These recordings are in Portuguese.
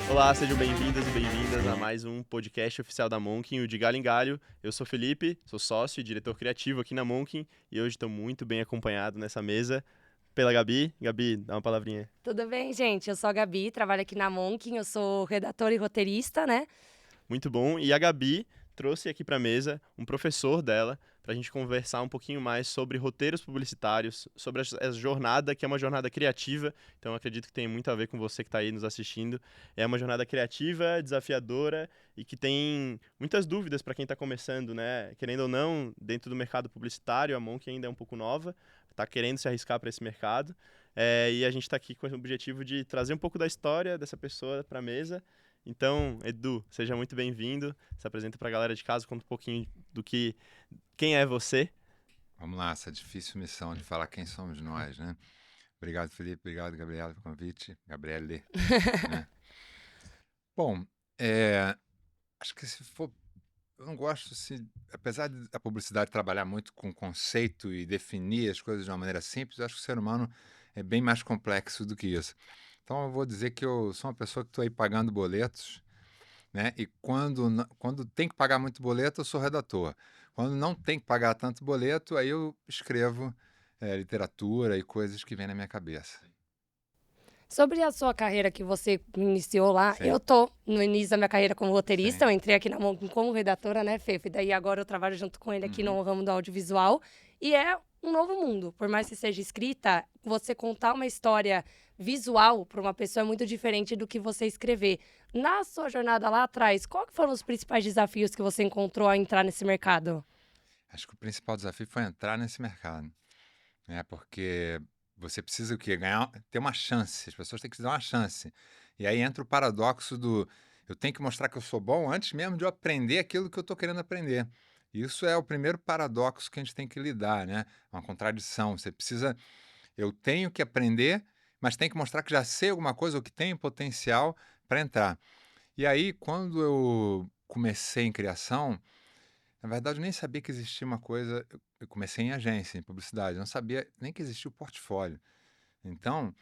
Olá, sejam bem-vindos e bem-vindas a mais um podcast oficial da Monkin, o de Galho em Galho. Eu sou Felipe, sou sócio e diretor criativo aqui na Monkin e hoje estou muito bem acompanhado nessa mesa pela Gabi. Gabi, dá uma palavrinha. Tudo bem, gente? Eu sou a Gabi, trabalho aqui na Monkin, eu sou redatora e roteirista, né? Muito bom. E a Gabi trouxe aqui para a mesa um professor dela para a gente conversar um pouquinho mais sobre roteiros publicitários, sobre essa jornada, que é uma jornada criativa. Então, eu acredito que tem muito a ver com você que está aí nos assistindo. É uma jornada criativa, desafiadora e que tem muitas dúvidas para quem está começando, né? Querendo ou não, dentro do mercado publicitário, a Monk ainda é um pouco nova, está querendo se arriscar para esse mercado. E a gente está aqui com o objetivo de trazer um pouco da história dessa pessoa para a mesa. Então, Edu, seja muito bem-vindo. Se apresenta para a galera de casa, conta um pouquinho quem é você. Vamos lá, essa difícil missão de falar quem somos nós, né? Obrigado, Felipe. Obrigado, Gabriela, pelo convite. Gabriele, né? Bom, acho que se for... Eu não gosto, apesar da publicidade trabalhar muito com conceito e definir as coisas de uma maneira simples, eu acho que o ser humano é bem mais complexo do que isso. Então, eu vou dizer que eu sou uma pessoa que estou aí pagando boletos, né? E quando tem que pagar muito boleto, eu sou redator. Quando não tem que pagar tanto boleto, aí eu escrevo literatura e coisas que vêm na minha cabeça. Sobre a sua carreira que você iniciou lá, Sim, eu tô no início da minha carreira como roteirista, sim. eu entrei aqui na Monkin como redatora, né, Fê? E daí agora eu trabalho junto com ele aqui Uhum. no ramo do audiovisual e é um novo mundo. Por mais que seja escrita, você contar uma história visual para uma pessoa é muito diferente do que você escrever. Na sua jornada lá atrás, qual que foram os principais desafios que você encontrou ao entrar nesse mercado? Acho que o principal desafio foi entrar nesse mercado, né? Porque você precisa o quê? Ganhar, ter uma chance. As pessoas têm que te dar uma chance. E aí entra o paradoxo do eu tenho que mostrar que eu sou bom antes mesmo de eu aprender aquilo que eu estou querendo aprender. Isso é o primeiro paradoxo que a gente tem que lidar, né? Uma contradição. Você precisa Eu tenho que aprender, mas tenho que mostrar que já sei alguma coisa ou que tenho potencial para entrar. E aí, quando eu comecei em criação, na verdade, eu nem sabia que existia uma coisa. Eu comecei em agência, em publicidade, eu não sabia nem que existia o portfólio. Então,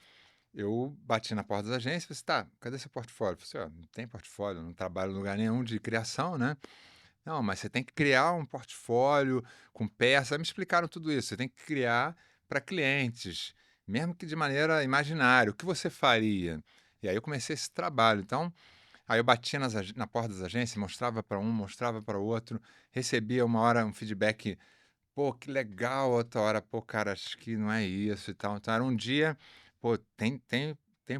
eu bati na porta das agências e falei assim, tá, cadê seu portfólio? Eu falei assim, ó, não tem portfólio, não trabalho em lugar nenhum de criação, né? Não, mas você tem que criar um portfólio com peças. Aí me explicaram tudo isso. Você tem que criar para clientes, mesmo que de maneira imaginária. O que você faria? E aí eu comecei esse trabalho. Então, aí eu batia na porta das agências, mostrava para um, mostrava para o outro, recebia uma hora um feedback, pô, que legal, outra hora, pô, cara, acho que não é isso e tal. Então era um dia, pô, tem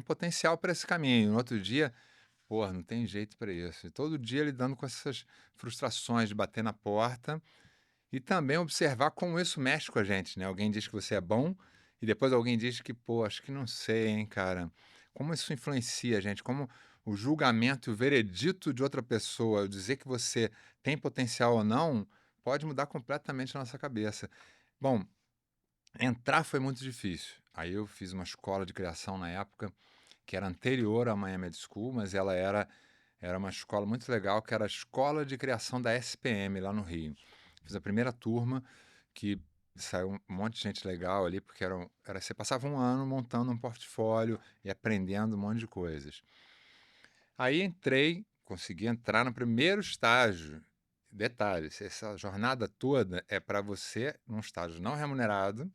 potencial para esse caminho. No outro dia, pô, não tem jeito para isso. E todo dia lidando com essas frustrações de bater na porta e também observar como isso mexe com a gente, né? Alguém diz que você é bom e depois alguém diz que, pô, acho que não sei, hein, cara. Como isso influencia a gente? Como o julgamento e o veredito de outra pessoa, eu dizer que você tem potencial ou não, pode mudar completamente a nossa cabeça. Bom, entrar foi muito difícil. Aí eu fiz uma escola de criação na época que era anterior à Miami School, mas ela era uma escola muito legal, que era a Escola de Criação da SPM, lá no Rio. Fiz a primeira turma, que saiu um monte de gente legal ali, porque você passava um ano montando um portfólio e aprendendo um monte de coisas. Aí entrei, consegui entrar no primeiro estágio. Detalhe, essa jornada toda é para você num estágio não remunerado,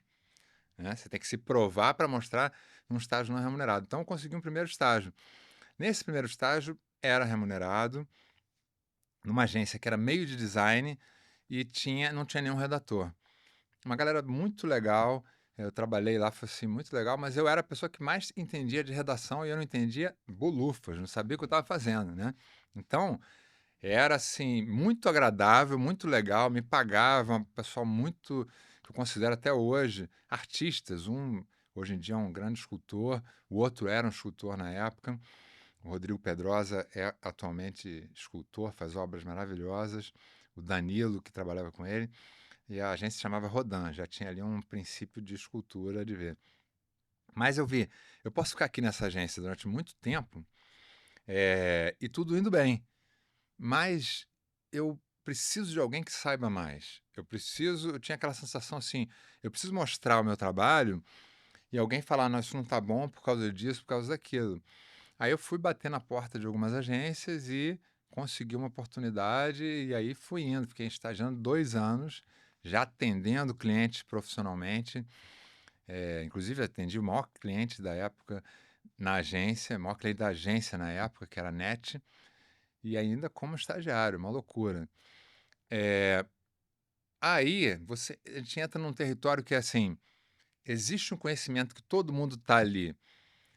né? Você tem que se provar para mostrar num estágio não remunerado. Então, eu consegui um primeiro estágio. Nesse primeiro estágio, era remunerado, numa agência que era meio de design e não tinha nenhum redator. Uma galera muito legal, eu trabalhei lá, foi assim, muito legal, mas eu era a pessoa que mais entendia de redação e eu não entendia bolufas, não sabia o que eu estava fazendo, né? Então, era assim, muito agradável, muito legal, me pagava, um pessoal muito, que eu considero até hoje, artistas, hoje em dia é um grande escultor, o outro era um escultor na época. O Rodrigo Pedrosa é atualmente escultor, faz obras maravilhosas. O Danilo, que trabalhava com ele, e a agência se chamava Rodin, já tinha ali um princípio de escultura de ver. Mas eu posso ficar aqui nessa agência durante muito tempo e tudo indo bem, mas eu preciso de alguém que saiba mais. Eu tinha aquela sensação assim, eu preciso mostrar o meu trabalho e alguém falar, não, isso não está bom por causa disso, por causa daquilo. Aí eu fui bater na porta de algumas agências e consegui uma oportunidade, e aí fui indo, fiquei estagiando 2 anos, já atendendo clientes profissionalmente, inclusive atendi o maior cliente da época na agência, o maior cliente da agência na época, que era a NET, e ainda como estagiário, uma loucura. Eh, Aí a gente entra num território que é assim, existe um conhecimento que todo mundo está ali,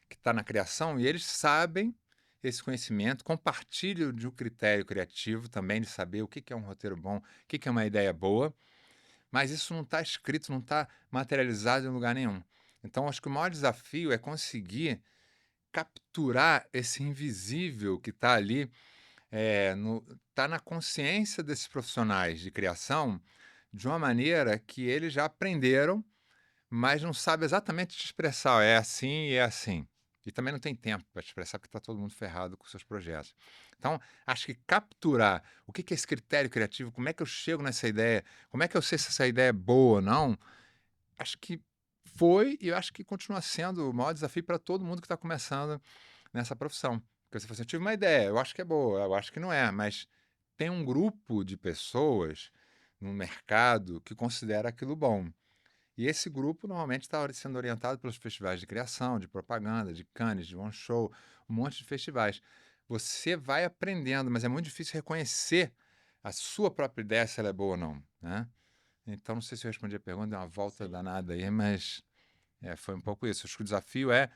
que está na criação, e eles sabem esse conhecimento, compartilham de um critério criativo também, de saber o que que é um roteiro bom, o que que é uma ideia boa, mas isso não está escrito, não está materializado em lugar nenhum. Então, acho que o maior desafio é conseguir capturar esse invisível que está ali, tá na consciência desses profissionais de criação, de uma maneira que eles já aprenderam, mas não sabe exatamente te expressar, é assim e é assim. E também não tem tempo para te expressar, porque está todo mundo ferrado com seus projetos. Então, acho que capturar o que que é esse critério criativo, como é que eu chego nessa ideia, como é que eu sei se essa ideia é boa ou não, acho que foi e eu acho que continua sendo o maior desafio para todo mundo que está começando nessa profissão. Porque você fala assim, eu tive uma ideia, eu acho que é boa, eu acho que não é, mas tem um grupo de pessoas no mercado que considera aquilo bom. E esse grupo normalmente está sendo orientado pelos festivais de criação, de propaganda, de Cannes, de One Show, um monte de festivais. Você vai aprendendo, mas é muito difícil reconhecer a sua própria ideia, se ela é boa ou não, né? Então, não sei se eu respondi a pergunta, deu uma volta Sim. danada aí, mas foi um pouco isso. Acho que o desafio é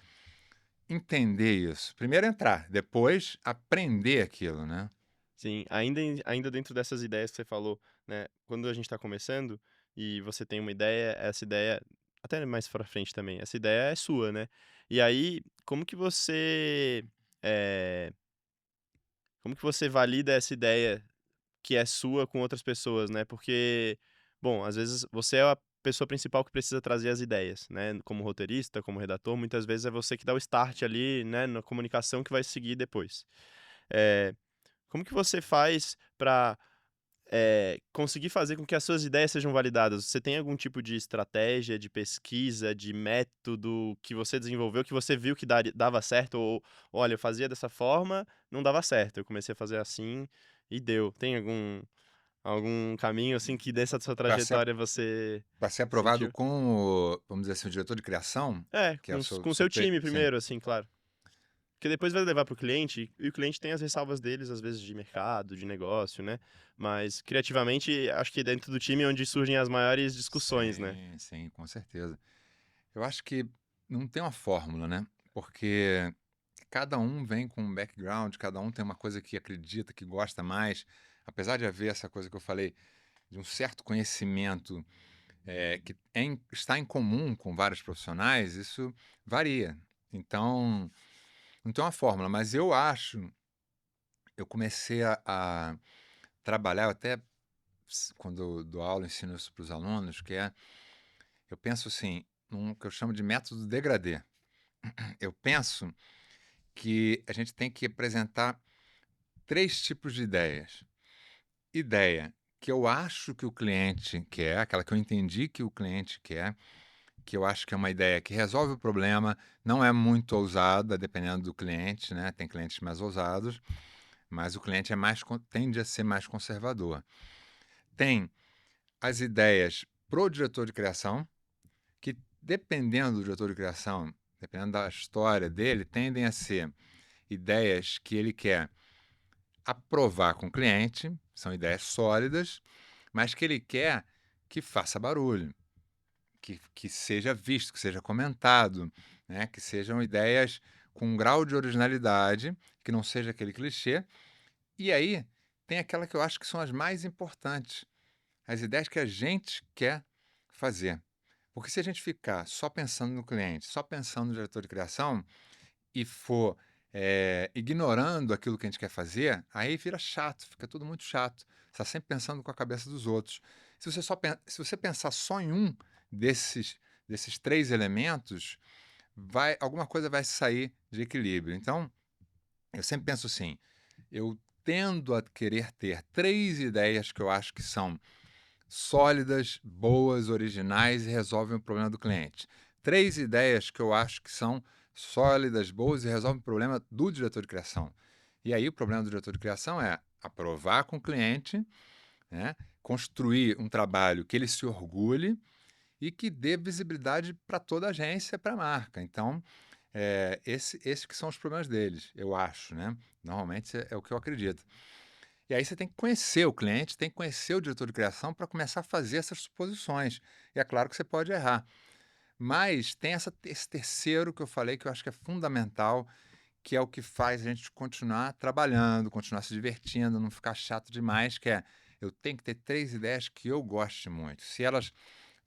entender isso. Primeiro entrar, depois aprender aquilo, né? Sim, ainda dentro dessas ideias que você falou, né? Quando a gente está começando e você tem uma ideia, essa ideia, até mais pra frente também, essa ideia é sua, né? E aí, eh, como que você valida essa ideia que é sua com outras pessoas, né? Porque, bom, às vezes você é a pessoa principal que precisa trazer as ideias, né? Como roteirista, como redator, muitas vezes é você que dá o start ali, né? Na comunicação que vai seguir depois. Eh, Como que você faz para conseguir fazer com que as suas ideias sejam validadas? Você tem algum tipo de estratégia, de pesquisa, de método que você desenvolveu, que você viu que dava certo? Ou, olha, eu fazia dessa forma, não dava certo. Eu comecei a fazer assim e deu. Tem algum caminho, assim, que dessa sua Para ser, trajetória você para ser aprovado sentiu? com o, vamos dizer assim, o diretor de criação, É, que é o seu, com o seu time sim. primeiro, assim, claro. Porque depois vai levar para o cliente, e o cliente tem as ressalvas deles, às vezes de mercado, de negócio, né? Mas criativamente, acho que dentro do time é onde surgem as maiores discussões, né? Sim, sim, com certeza. Eu acho que não tem uma fórmula, né? Porque cada um vem com um background, cada um tem uma coisa que acredita, que gosta mais. Apesar de haver essa coisa que eu falei, de um certo conhecimento que está em comum com vários profissionais, isso varia. Então, não tem uma fórmula, mas eu acho, eu comecei a trabalhar, eu até quando eu dou aula, ensino isso para os alunos, eu penso assim, num que eu chamo de método degradê. Eu penso que a gente tem que apresentar 3 tipos de ideias. Ideia que eu acho que o cliente quer, aquela que eu entendi que o cliente quer, que eu acho que é uma ideia que resolve o problema, não é muito ousada, dependendo do cliente, né? Tem clientes mais ousados, mas o cliente tende a ser mais conservador. Tem as ideias pro diretor de criação, que dependendo do diretor de criação, dependendo da história dele, tendem a ser ideias que ele quer aprovar com o cliente, são ideias sólidas, mas que ele quer que faça barulho, que seja visto, que seja comentado, né? Que sejam ideias com um grau de originalidade, que não seja aquele clichê. E aí tem aquela que eu acho que são as mais importantes, as ideias que a gente quer fazer. Porque se a gente ficar só pensando no cliente, só pensando no diretor de criação e for ignorando aquilo que a gente quer fazer, aí vira chato, fica tudo muito chato. Você está sempre pensando com a cabeça dos outros. Se você pensar só em um desses 3 elementos, alguma coisa vai sair de equilíbrio. Então, eu sempre penso assim, eu tendo a querer ter 3 ideias que eu acho que são sólidas, boas, originais e resolvem o problema do cliente. 3 ideias que eu acho que são sólidas, boas e resolvem o problema do diretor de criação. E aí o problema do diretor de criação é aprovar com o cliente, né? Construir um trabalho que ele se orgulhe e que dê visibilidade para toda a agência, para a marca. Então, esses que são os problemas deles, eu acho, né? Normalmente é o que eu acredito. E aí você tem que conhecer o cliente, tem que conhecer o diretor de criação para começar a fazer essas suposições. E é claro que você pode errar. Mas tem esse terceiro que eu falei que eu acho que é fundamental, que é o que faz a gente continuar trabalhando, continuar se divertindo, não ficar chato demais, que é eu tenho que ter 3 ideias que eu goste muito. Se elas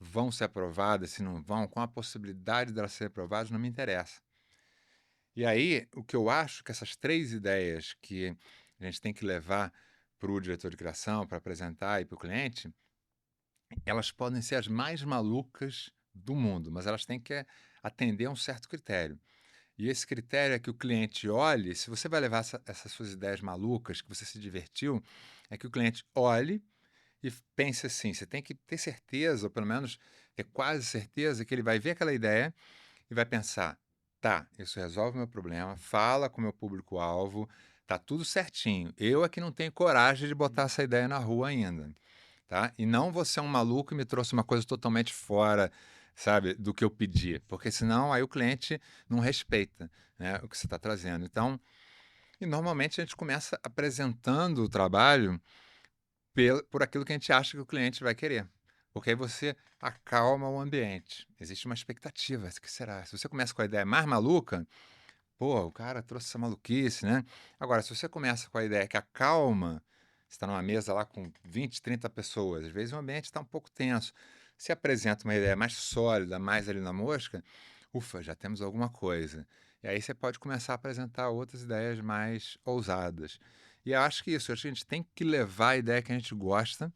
vão ser aprovadas, se não vão, com a possibilidade delas serem aprovadas, não me interessa. E aí, o que eu acho que essas 3 ideias que a gente tem que levar para o diretor de criação, para apresentar e para o cliente, elas podem ser as mais malucas do mundo, mas elas têm que atender a um certo critério. E esse critério é que o cliente olhe, se você vai levar essas suas ideias malucas, que você se divertiu, é que o cliente olhe e pense assim, você tem que ter certeza, ou pelo menos ter quase certeza, que ele vai ver aquela ideia e vai pensar, tá, isso resolve o meu problema, fala com o meu público-alvo, tá tudo certinho. Eu é que não tenho coragem de botar essa ideia na rua ainda, tá? E não você é um maluco e me trouxe uma coisa totalmente fora, sabe, do que eu pedi, porque senão aí o cliente não respeita, né, o que você está trazendo. Então, e normalmente a gente começa apresentando o trabalho por aquilo que a gente acha que o cliente vai querer. Porque aí você acalma o ambiente. Existe uma expectativa. O que será? Se você começa com a ideia mais maluca, pô, o cara trouxe essa maluquice, né? Agora, se você começa com a ideia que acalma, você está numa mesa lá com 20, 30 pessoas, às vezes o ambiente está um pouco tenso. Se apresenta uma ideia mais sólida, mais ali na mosca, ufa, já temos alguma coisa. E aí você pode começar a apresentar outras ideias mais ousadas. E eu acho que isso, eu acho que a gente tem que levar a ideia que a gente gosta,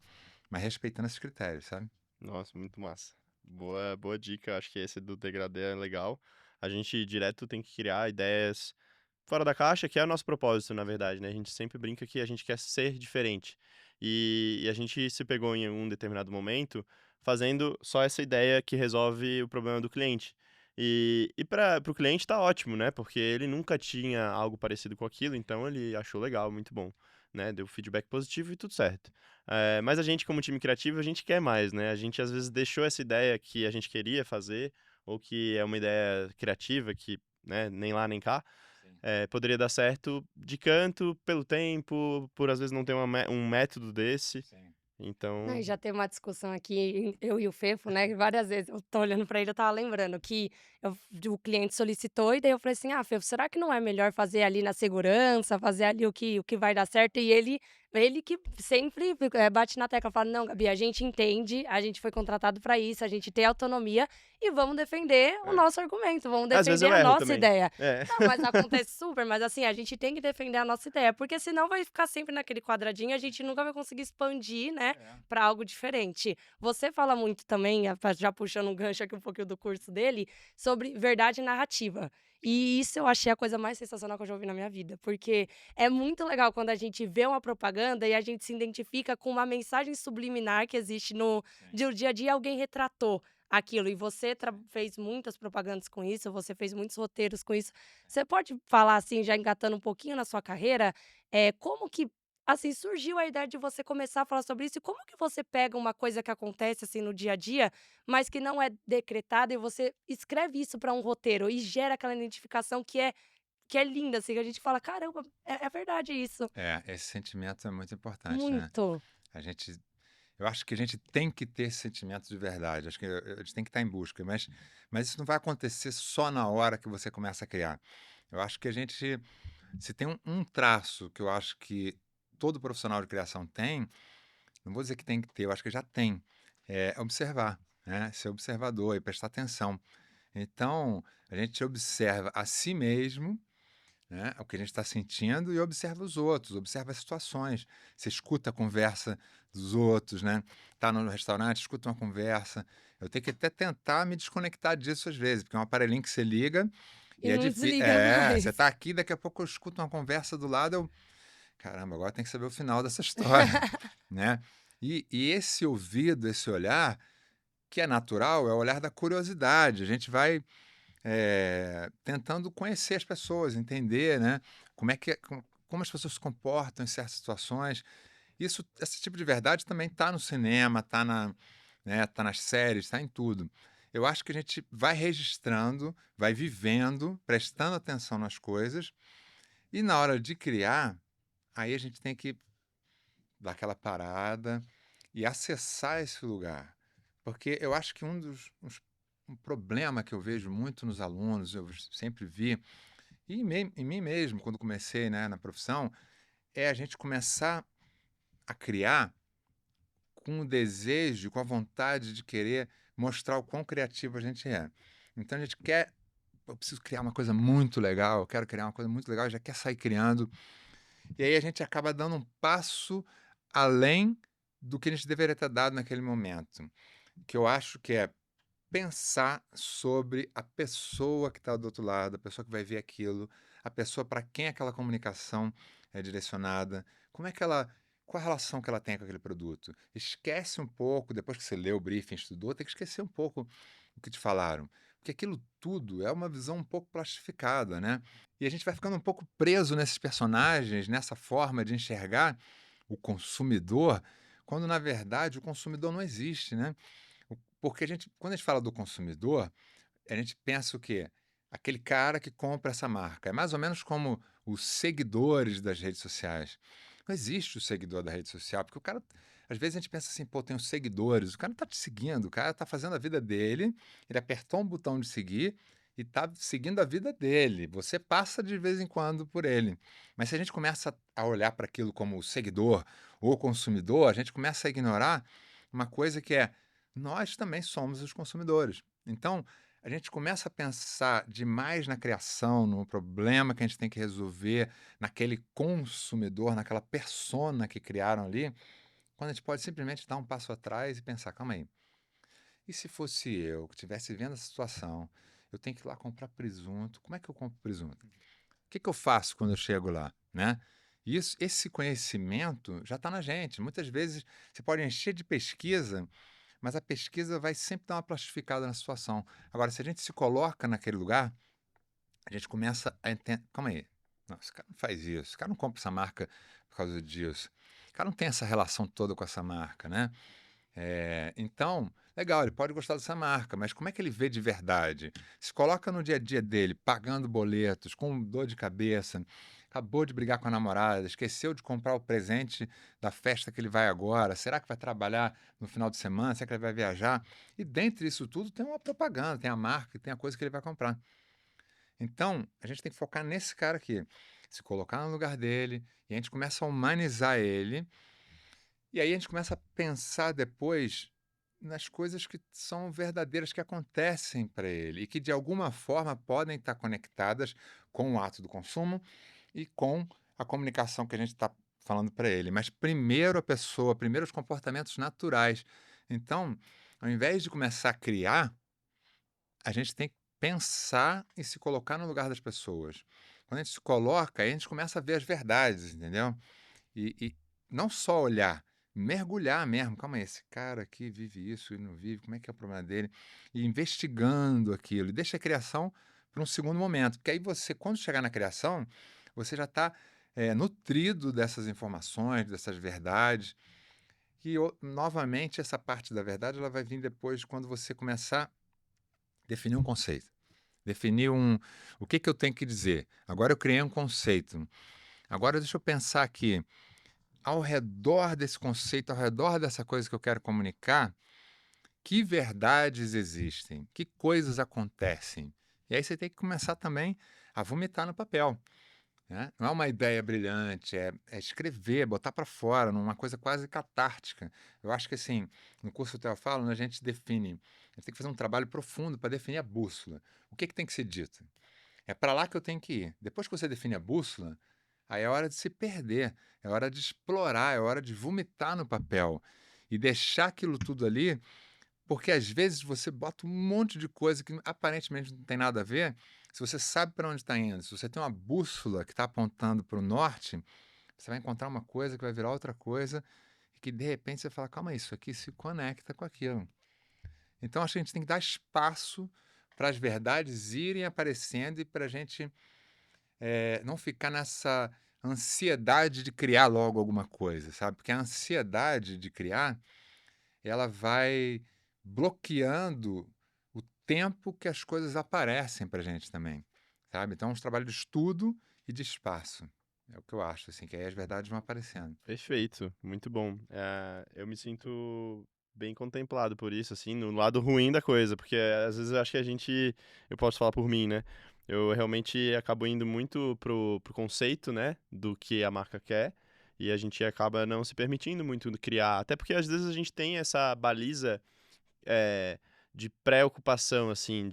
mas respeitando esses critérios, sabe? Nossa, muito massa. Boa dica, acho que esse do degradê é legal. A gente direto tem que criar ideias fora da caixa, que é o nosso propósito, na verdade, né? A gente sempre brinca que a gente quer ser diferente. E a gente se pegou em um determinado momento fazendo só essa ideia que resolve o problema do cliente. E para o cliente tá ótimo, né? Porque ele nunca tinha algo parecido com aquilo, então ele achou legal, muito bom, né? Deu feedback positivo e tudo certo. Mas a gente, como time criativo, a gente quer mais, né? A gente às vezes deixou essa ideia que a gente queria fazer, ou que é uma ideia criativa que, né, nem lá nem cá, Sim. poderia dar certo de canto, pelo tempo, por às vezes não ter um método desse. Sim. Não, e Então, já teve uma discussão aqui, eu e o Fefo, né, que várias vezes eu tô olhando pra ele, eu tava lembrando que o cliente solicitou, e daí eu falei assim: "Ah, Fefo, será que não é melhor fazer ali na segurança, fazer ali o que vai dar certo?" E ele que sempre, bate na tecla, fala: "Não, Gabi, a gente entende, a gente foi contratado pra isso, a gente tem autonomia e vamos defender o É. nosso argumento, vamos às vezes defender eu a erro nossa também. ideia." É. Não, mas acontece super, mas assim, a gente tem que defender a nossa ideia, porque senão vai ficar sempre naquele quadradinho, a gente nunca vai conseguir expandir, né, É. para algo diferente. Você fala muito também, já puxando um gancho aqui um pouquinho do curso dele, sobre verdade narrativa. E isso eu achei a coisa mais sensacional que eu já ouvi na minha vida, porque é muito legal quando a gente vê uma propaganda e a gente se identifica com uma mensagem subliminar que existe no Sim. do dia a dia, alguém retratou aquilo. E você fez muitas propagandas com isso, você fez muitos roteiros com isso. Você pode falar, assim, já engatando um pouquinho na sua carreira, como que assim, surgiu a ideia de você começar a falar sobre isso, e como que você pega uma coisa que acontece, assim, no dia a dia, mas que não é decretada, e você escreve isso para um roteiro e gera aquela identificação que é linda, assim, que a gente fala: "Caramba, é verdade isso." Esse sentimento é muito importante, né? Muito. A gente, eu acho que a gente tem que ter esse sentimento de verdade. Acho que a gente tem que estar em busca, mas isso não vai acontecer só na hora que você começa a criar. Eu acho que a gente, se tem um traço que eu acho que todo profissional de criação tem, não vou dizer que tem que ter, eu acho que já tem, é observar, né? Ser observador e prestar atenção. Então, a gente observa a si mesmo, né, o que a gente está sentindo e observa os outros, observa as situações. Você escuta a conversa dos outros, né? Tá no restaurante, escuta uma conversa. Eu tenho que até tentar me desconectar disso às vezes, porque é um aparelhinho que você liga E e é não difícil. desliga Você mais. tá aqui, daqui a pouco eu escuto uma conversa do lado, caramba, agora tem que saber o final dessa história, né? E esse ouvido, esse olhar, que é natural, é o olhar da curiosidade. A gente vai tentando conhecer as pessoas, entender, né, como as pessoas se comportam em certas situações. Esse tipo de verdade também está no cinema, tá nas séries, está em tudo. Eu acho que a gente vai registrando, vai vivendo, prestando atenção nas coisas, e na hora de criar, aí a gente tem que dar aquela parada e acessar esse lugar. Porque eu acho que um problema que eu vejo muito nos alunos, eu sempre vi, e em mim mesmo, quando comecei, né, na profissão, é a gente começar a criar com o desejo, com a vontade de querer mostrar o quão criativo a gente é. Então a gente quer, eu preciso criar uma coisa muito legal, eu quero criar uma coisa muito legal, já quer sair criando. E aí a gente acaba dando um passo além do que a gente deveria ter dado naquele momento, que eu acho que é pensar sobre a pessoa que está do outro lado, a pessoa que vai ver aquilo, a pessoa para quem aquela comunicação é direcionada, como é que ela, qual a relação que ela tem com aquele produto. Esquece um pouco, depois que você leu o briefing, estudou, tem que esquecer um pouco o que te falaram, porque aquilo tudo é uma visão um pouco plastificada, né? E a gente vai ficando um pouco preso nesses personagens, nessa forma de enxergar o consumidor, quando na verdade o consumidor não existe, né? Porque quando a gente fala do consumidor, a gente pensa o quê? Aquele cara que compra essa marca. É mais ou menos como os seguidores das redes sociais. Não existe o seguidor da rede social, porque o cara. Às vezes a gente pensa assim, pô, tem os seguidores. O cara não está te seguindo, o cara está fazendo a vida dele, ele apertou um botão de seguir e está seguindo a vida dele. Você passa de vez em quando por ele. Mas se a gente começa a olhar para aquilo como seguidor ou consumidor, a gente começa a ignorar uma coisa que é nós também somos os consumidores. Então, a gente começa a pensar demais na criação, no problema que a gente tem que resolver, naquele consumidor, naquela persona que criaram ali, quando a gente pode simplesmente dar um passo atrás e pensar, calma aí, e se fosse eu que estivesse vendo essa situação, eu tenho que ir lá comprar presunto, como é que eu compro presunto? O que eu faço quando eu chego lá, né? Esse conhecimento já está na gente. Muitas vezes você pode encher de pesquisa, mas a pesquisa vai sempre dar uma plastificada na situação. Agora, se a gente se coloca naquele lugar, a gente começa a entender. Calma aí. Não, esse cara não faz isso. Esse cara não compra essa marca por causa disso. O cara não tem essa relação toda com essa marca, né? Então, legal, ele pode gostar dessa marca, mas como é que ele vê de verdade? Se coloca no dia a dia dele, pagando boletos, com dor de cabeça, acabou de brigar com a namorada, esqueceu de comprar o presente da festa que ele vai agora, será que vai trabalhar no final de semana, será que ele vai viajar? E dentre isso tudo tem uma propaganda, tem a marca, tem a coisa que ele vai comprar. Então, a gente tem que focar nesse cara aqui, se colocar no lugar dele, e a gente começa a humanizar ele, e aí a gente começa a pensar depois nas coisas que são verdadeiras, que acontecem para ele e que de alguma forma podem estar conectadas com o ato do consumo e com a comunicação que a gente está falando para ele. Mas primeiro a pessoa, primeiro os comportamentos naturais. Então, ao invés de começar a criar, a gente tem que pensar e se colocar no lugar das pessoas. Quando a gente se coloca, aí a gente começa a ver as verdades, entendeu? E não só olhar, mergulhar mesmo. Calma aí, esse cara aqui vive isso e não vive, como é que é o problema dele? E investigando aquilo. E deixa a criação para um segundo momento. Porque aí você, quando chegar na criação, você já está nutrido dessas informações, dessas verdades. E, novamente, essa parte da verdade ela vai vir depois quando você começar a definir um conceito. Definir o que eu tenho que dizer. Agora eu criei um conceito. Agora deixa eu pensar aqui ao redor desse conceito, ao redor dessa coisa que eu quero comunicar, que verdades existem? Que coisas acontecem? E aí você tem que começar também a vomitar no papel, né? Não é uma ideia brilhante, é escrever, botar para fora, numa coisa quase catártica. Eu acho que assim, no curso que eu falo, a gente define, a gente tem que fazer um trabalho profundo para definir a bússola. O que tem que ser dito? É para lá que eu tenho que ir. Depois que você define a bússola, aí é hora de se perder, é hora de explorar, é hora de vomitar no papel e deixar aquilo tudo ali, porque às vezes você bota um monte de coisa que aparentemente não tem nada a ver. Se você sabe para onde está indo, se você tem uma bússola que está apontando para o norte, você vai encontrar uma coisa que vai virar outra coisa e que de repente você fala, calma, isso aqui se conecta com aquilo. Então acho que a gente tem que dar espaço para as verdades irem aparecendo e para a gente não ficar nessa ansiedade de criar logo alguma coisa, sabe? Porque a ansiedade de criar, ela vai bloqueando o tempo que as coisas aparecem para a gente também, sabe? Então, é um trabalho de estudo e de espaço. É o que eu acho, assim, que aí as verdades vão aparecendo. Perfeito, muito bom. Eu me sinto bem contemplado por isso, assim, no lado ruim da coisa, porque às vezes eu acho que eu posso falar por mim, né? Eu realmente acabo indo muito pro conceito, né, do que a marca quer, e a gente acaba não se permitindo muito criar, até porque às vezes a gente tem essa baliza é, de preocupação, assim,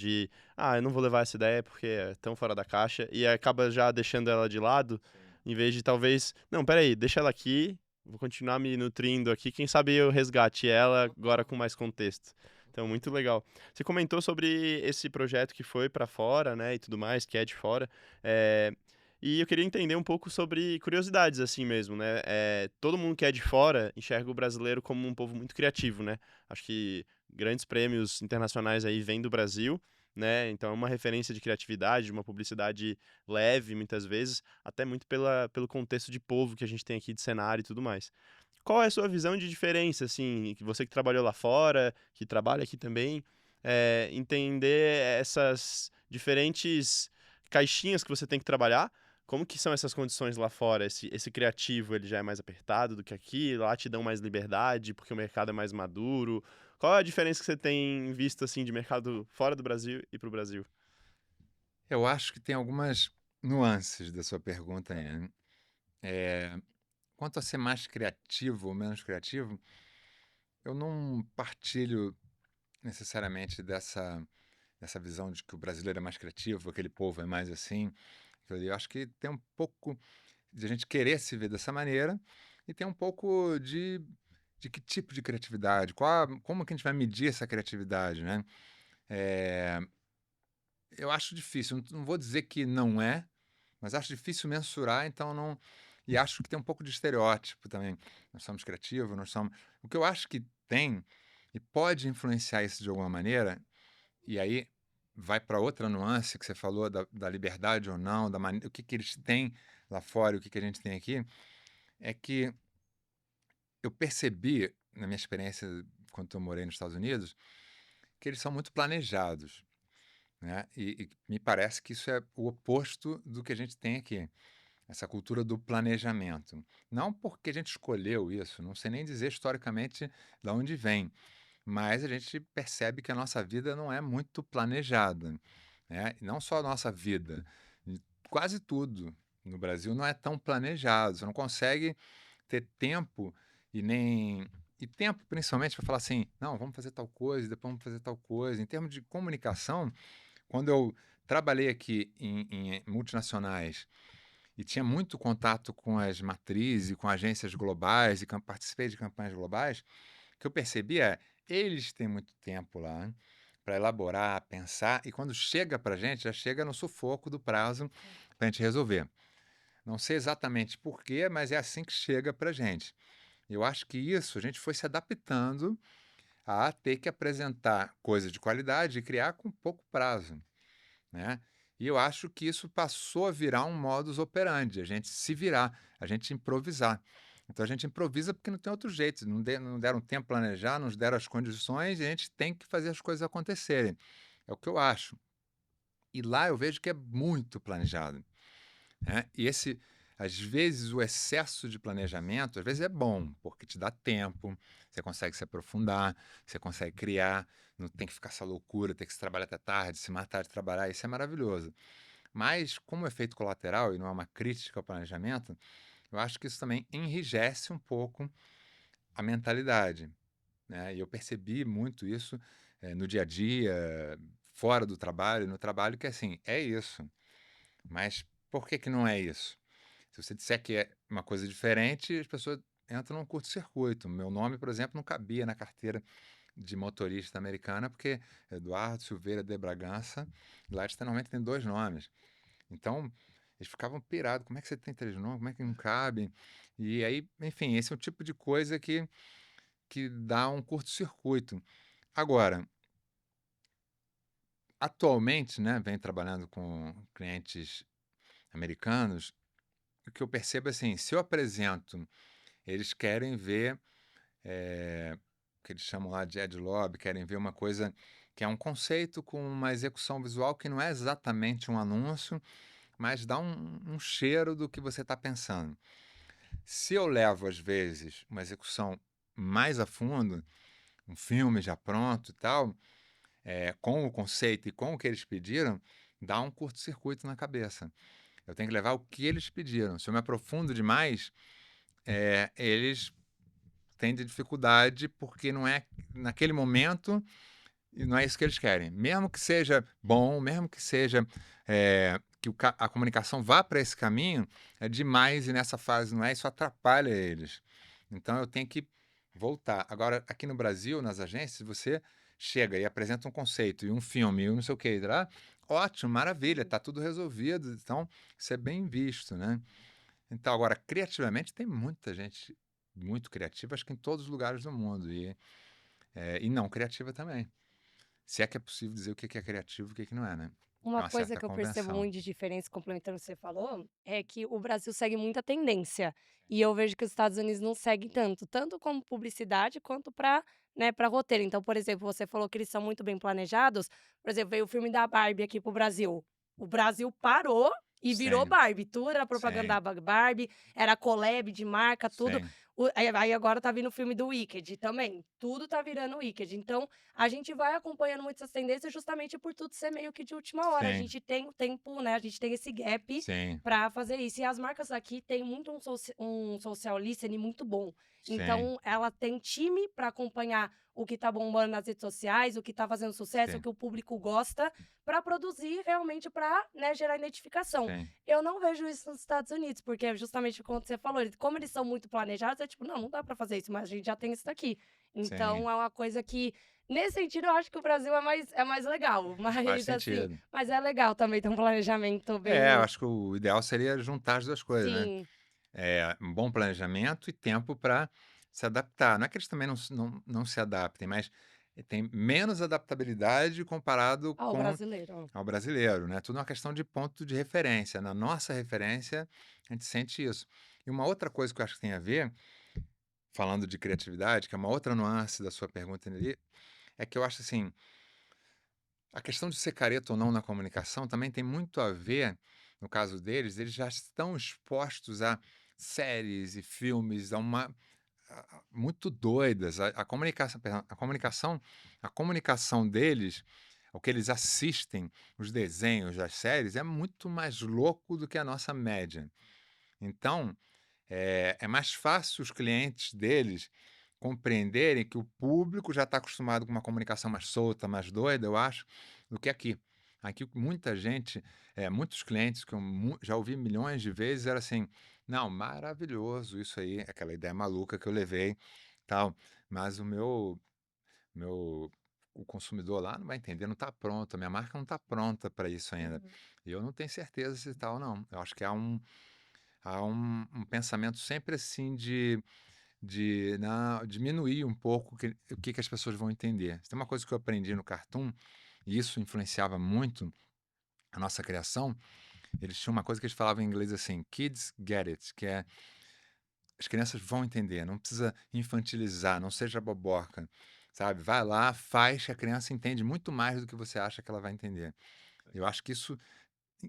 eu não vou levar essa ideia porque é tão fora da caixa, e acaba já deixando ela de lado, em vez de talvez, não, peraí, deixa ela aqui, vou continuar me nutrindo aqui, quem sabe eu resgate ela agora com mais contexto. Então, muito legal. Você comentou sobre esse projeto que foi para fora, né, e tudo mais, que é de fora. é, E eu queria entender um pouco sobre curiosidades, assim mesmo, né? Todo mundo que é de fora enxerga o brasileiro como um povo muito criativo, né? Acho que grandes prêmios internacionais aí vêm do Brasil, né? Então é uma referência de criatividade, de uma publicidade leve, muitas vezes, até muito pelo contexto de povo que a gente tem aqui de cenário e tudo mais. Qual é a sua visão de diferença, assim, que você que trabalhou lá fora, que trabalha aqui também, entender essas diferentes caixinhas que você tem que trabalhar? Como que são essas condições lá fora? Esse criativo, ele já é mais apertado do que aqui? Lá te dão mais liberdade porque o mercado é mais maduro? Qual é a diferença que você tem visto, assim, de mercado fora do Brasil e para o Brasil? Eu acho que tem algumas nuances da sua pergunta aí, né? Eh, Quanto a ser mais criativo ou menos criativo, eu não partilho necessariamente dessa visão de que o brasileiro é mais criativo, aquele povo é mais assim. Eu acho que tem um pouco de a gente querer se ver dessa maneira e tem um pouco de que tipo de criatividade, como que a gente vai medir essa criatividade, né? Eh, eu acho difícil, não vou dizer que não é, mas acho difícil mensurar, então não. E acho que tem um pouco de estereótipo também. Nós somos criativos, nós somos. O que eu acho que tem, e pode influenciar isso de alguma maneira, e aí vai para outra nuance que você falou da liberdade ou não, o que, que eles têm lá fora e o que, que a gente tem aqui, é que eu percebi, na minha experiência quando eu morei nos Estados Unidos, que eles são muito planejados. Né? E me parece que isso é o oposto do que a gente tem aqui. Essa cultura do planejamento. Não porque a gente escolheu isso, não sei nem dizer historicamente de onde vem, mas a gente percebe que a nossa vida não é muito planejada. Né? E não só a nossa vida, quase tudo no Brasil não é tão planejado. Você não consegue ter tempo e nem. E tempo, principalmente, para falar assim: não, vamos fazer tal coisa, depois vamos fazer tal coisa. Em termos de comunicação, quando eu trabalhei aqui em multinacionais e tinha muito contato com as matrizes e com agências globais e participei de campanhas globais, o que eu percebi é, eles têm muito tempo lá para elaborar, pensar, e quando chega para a gente, já chega no sufoco do prazo para a gente resolver. Não sei exatamente por quê, mas é assim que chega para a gente. Eu acho que isso a gente foi se adaptando a ter que apresentar coisas de qualidade e criar com pouco prazo, né? E eu acho que isso passou a virar um modus operandi, a gente se virar, a gente improvisar. Então a gente improvisa porque não tem outro jeito, não deram tempo para planejar, não nos deram as condições e a gente tem que fazer as coisas acontecerem. É o que eu acho. E lá eu vejo que é muito planejado, né? E às vezes, o excesso de planejamento, às vezes é bom, porque te dá tempo, você consegue se aprofundar, você consegue criar, não tem que ficar essa loucura, ter que se trabalhar até tarde, se matar de trabalhar, isso é maravilhoso. Mas, como efeito colateral, e não é uma crítica ao planejamento, eu acho que isso também enrijece um pouco a mentalidade, né? E eu percebi muito isso no dia a dia, fora do trabalho, no trabalho, que assim, é isso. Mas por que que não é isso? Se você disser que é uma coisa diferente, as pessoas entram num curto-circuito. Meu nome, por exemplo, não cabia na carteira de motorista americana, porque Eduardo Silveira de Bragança, lá eles normalmente tem 2 nomes. Então, eles ficavam pirados, como é que você tem 3 nomes, como é que não cabe? E aí, enfim, esse é o tipo de coisa que dá um curto-circuito. Agora, atualmente, né, venho trabalhando com clientes americanos, o que eu percebo é assim, se eu apresento, eles querem ver, o que eles chamam lá de ad lib, querem ver uma coisa que é um conceito com uma execução visual que não é exatamente um anúncio, mas dá um cheiro do que você está pensando. Se eu levo, às vezes, uma execução mais a fundo, um filme já pronto e tal, com o conceito e com o que eles pediram, dá um curto-circuito na cabeça. Eu tenho que levar o que eles pediram. Se eu me aprofundo demais, eles têm dificuldade porque não é naquele momento e não é isso que eles querem. Mesmo que seja bom, mesmo que seja que a comunicação vá para esse caminho, é demais e nessa fase não é, isso atrapalha eles. Então eu tenho que voltar. Agora, aqui no Brasil, nas agências, você chega e apresenta um conceito e um filme e um não sei o que, lá, ótimo, maravilha, está tudo resolvido. Então, isso é bem visto, né? Então, agora, criativamente, tem muita gente muito criativa, acho que em todos os lugares do mundo, e não criativa também. Se é que é possível dizer o que é criativo e o que não é, né? É Uma uma coisa certa que eu percebo convenção. muito de diferença, complementando o que você falou, é que o Brasil segue muita tendência. E eu vejo que os Estados Unidos não seguem tanto, tanto como publicidade quanto para, né, para roteiro. Então, por exemplo, você falou que eles são muito bem planejados. Por exemplo, veio o filme da Barbie aqui pro Brasil. O Brasil parou e virou Sim, Barbie. Tudo era propaganda sim, da Barbie, era collab de marca, tudo. sim, Aí agora tá vindo o filme do Wicked também. Tudo tá virando Wicked. Então, a gente vai acompanhando muito essas tendências justamente por tudo ser meio que de última hora. A sim, gente tem o tempo, né? A gente tem esse gap sim, para fazer isso. E as marcas aqui têm muito um social listening muito bom. sim, Então, ela tem time para acompanhar o que tá bombando nas redes sociais, o que tá fazendo sucesso, o sim, que o público gosta, para produzir realmente para, né, gerar identificação. sim, Eu não vejo isso nos Estados Unidos, porque é justamente o que você falou. Como eles são muito planejados, é tipo, não dá para fazer isso, mas a gente já tem isso daqui. sim. Então, é uma coisa que nesse sentido, eu acho que o Brasil é mais legal, Faz mas assim, sentido. mas é legal também ter um planejamento Eu bem acho que o ideal seria juntar as duas coisas, né? sim, Um bom planejamento e tempo para se adaptar. Não é que eles também não se adaptem, mas tem menos adaptabilidade comparado ao com brasileiro. ao brasileiro, né? Tudo é uma questão de ponto de referência. Na nossa referência, a gente sente isso. E uma outra coisa que eu acho que tem a ver, falando de criatividade, que é uma outra nuance da sua pergunta ali, é que eu acho assim, a questão de ser careta ou não na comunicação também tem muito a ver, no caso deles, eles já estão expostos a séries e filmes, muito doidas. A comunicação, perdão, a comunicação deles, o que eles assistem, os desenhos, as séries, é muito mais louco do que a nossa média. Então, é mais fácil os clientes deles compreenderem que o público já está acostumado com uma comunicação mais solta, mais doida, eu acho, do que aqui. Aqui muita gente, muitos clientes que eu já ouvi milhões de vezes, era assim, não, maravilhoso isso aí, aquela ideia maluca que eu levei, tal, mas meu o consumidor lá não vai entender, não está pronto, a minha marca não está pronta para isso ainda. Uhum. E eu não tenho certeza se tal, não. Eu acho que há um pensamento sempre assim de diminuir um pouco o que as pessoas vão entender. Se tem uma coisa que eu aprendi no Cartoon, e isso influenciava muito a nossa criação, eles tinham uma coisa que eles falavam em inglês assim, kids get it, que é as crianças vão entender, não precisa infantilizar, não seja boboca, sabe? Vai lá, faz, que a criança entende muito mais do que você acha que ela vai entender. Eu acho que isso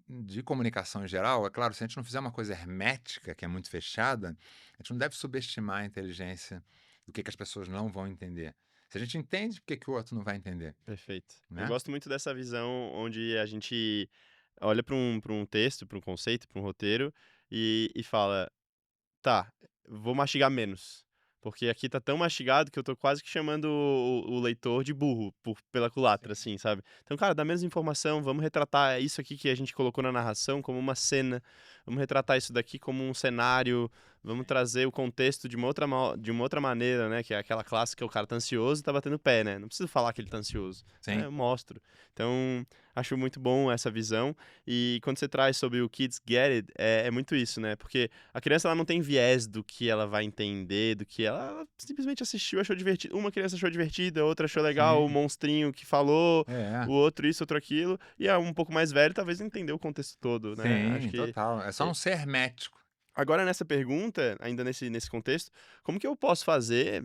de comunicação em geral, é claro, se a gente não fizer uma coisa hermética, que é muito fechada, a gente não deve subestimar a inteligência do que as pessoas não vão entender. Se a gente entende, por que o outro não vai entender, Perfeito. Eu né? gosto muito dessa visão onde a gente olha para um texto, para um conceito, para um roteiro e fala: tá, vou mastigar menos. Porque aqui tá tão mastigado que eu tô quase que chamando o leitor de burro pela culatra, Sim, assim, sabe? Então, cara, dá menos informação, vamos retratar isso aqui que a gente colocou na narração como uma cena, vamos retratar isso daqui como um cenário Vamos trazer o contexto de uma outra maneira, né? Que é aquela clássica, o cara tá ansioso e tá batendo pé, né? Não preciso falar que ele tá ansioso. Sim. Eu mostro. Então, acho muito bom essa visão. E quando você traz sobre o Kids Get It, é muito isso, né? Porque a criança ela não tem viés do que ela vai entender, do que ela simplesmente assistiu, achou divertido. Uma criança achou divertido, a outra achou legal, o Sim. monstrinho que falou, É. o outro isso, outro aquilo. E é um pouco mais velho, talvez não entendeu o contexto todo, né? Acho Sim, que total. É só não ser hermético. agora, nessa pergunta, ainda nesse contexto, como que eu posso fazer,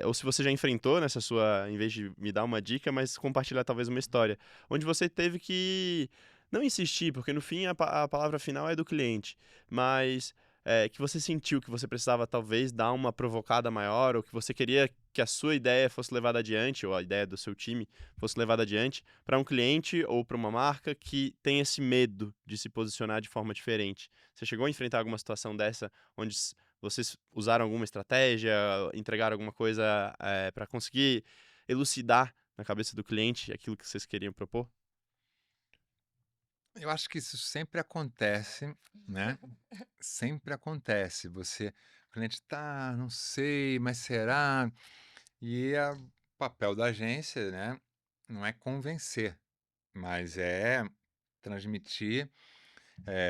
ou se você já enfrentou nessa sua, em vez de me dar uma dica, mas compartilhar talvez uma história, onde você teve que, não insistir, porque no fim a palavra final é do cliente, mas que você sentiu que você precisava talvez dar uma provocada maior, ou que você queria que a sua ideia fosse levada adiante, ou a ideia do seu time fosse levada adiante, para um cliente ou para uma marca que tem esse medo de se posicionar de forma diferente. Você chegou a enfrentar alguma situação dessa onde vocês usaram alguma estratégia, entregaram alguma coisa para conseguir elucidar na cabeça do cliente aquilo que vocês queriam propor? Eu acho que isso sempre acontece, né? Sempre acontece. O cliente tá, não sei, mas será? E o papel da agência, né? Não é convencer, mas é transmitir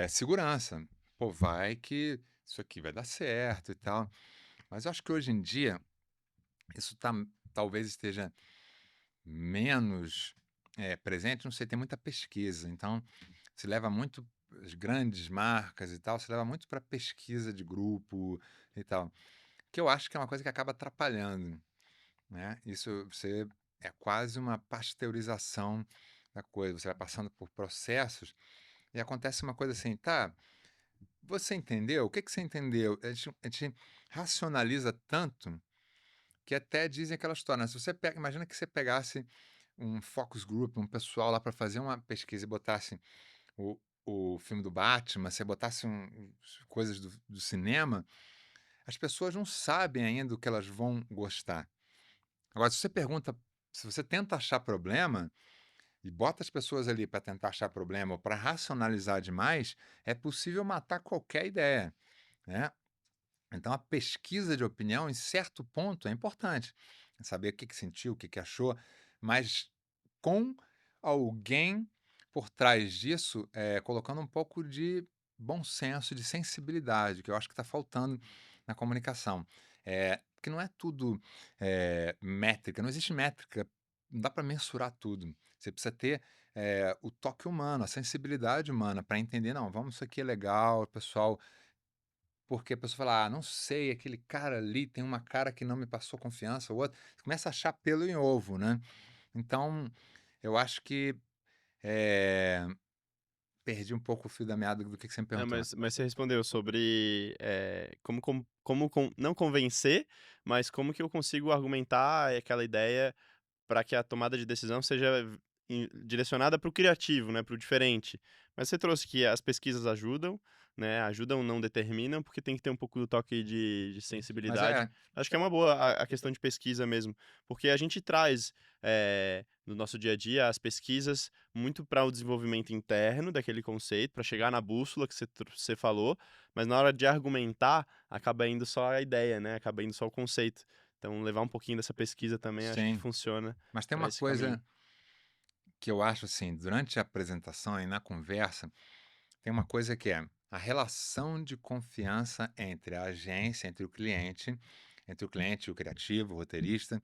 segurança. Pô, vai que isso aqui vai dar certo e tal. Mas eu acho que hoje em dia isso talvez esteja menos presente, não sei, tem muita pesquisa. Então, se leva muito as grandes marcas e tal, se leva muito para pesquisa de grupo e tal, que eu acho que é uma coisa que acaba atrapalhando, né? Isso você é quase uma pasteurização da coisa. Você vai passando por processos e acontece uma coisa assim, tá? Você entendeu? O que que você entendeu? A gente racionaliza tanto que até dizem aquela história, né? Se você pega, imagina que você pegasse um focus group, um pessoal lá para fazer uma pesquisa e botasse o, o filme do Batman, você botasse coisas do cinema, as pessoas não sabem ainda o que elas vão gostar. Agora, se você tenta achar problema e bota as pessoas ali para tentar achar problema ou para racionalizar demais, é possível matar qualquer ideia, né? Então, a pesquisa de opinião, em certo ponto, é importante. Saber o que que sentiu, o que que achou, mas com alguém por trás disso, colocando um pouco de bom senso, de sensibilidade, que eu acho que está faltando na comunicação. Que não é tudo métrica, não existe métrica, não dá para mensurar tudo. Você precisa ter o toque humano, a sensibilidade humana para entender, não, vamos, isso aqui é legal, pessoal, porque a pessoa fala: "Ah, não sei, aquele cara ali tem uma cara que não me passou confiança", o outro você começa a achar pelo em ovo, né. Então, eu acho que, eh, perdi um pouco o fio da meada do que você me Não, perguntou. mas você respondeu sobre não convencer, mas como que eu consigo argumentar aquela ideia para que a tomada de decisão seja direcionada para o criativo, né, para o diferente. Mas você trouxe que as pesquisas ajudam, né, ajudam, não determinam, porque tem que ter um pouco do toque de Mas sensibilidade. Acho que é uma boa a questão de pesquisa mesmo, porque a gente traz no nosso dia a dia as pesquisas muito para o desenvolvimento interno daquele conceito, para chegar na bússola que você falou, mas na hora de argumentar, acaba indo só a ideia, né, acaba indo só o conceito. Então, levar um pouquinho dessa pesquisa também acho que sim, funciona mas tem para uma esse caminho. coisa que eu acho, assim, durante a apresentação e na conversa, tem uma coisa que é a relação de confiança entre a agência, entre o cliente e o criativo, o roteirista.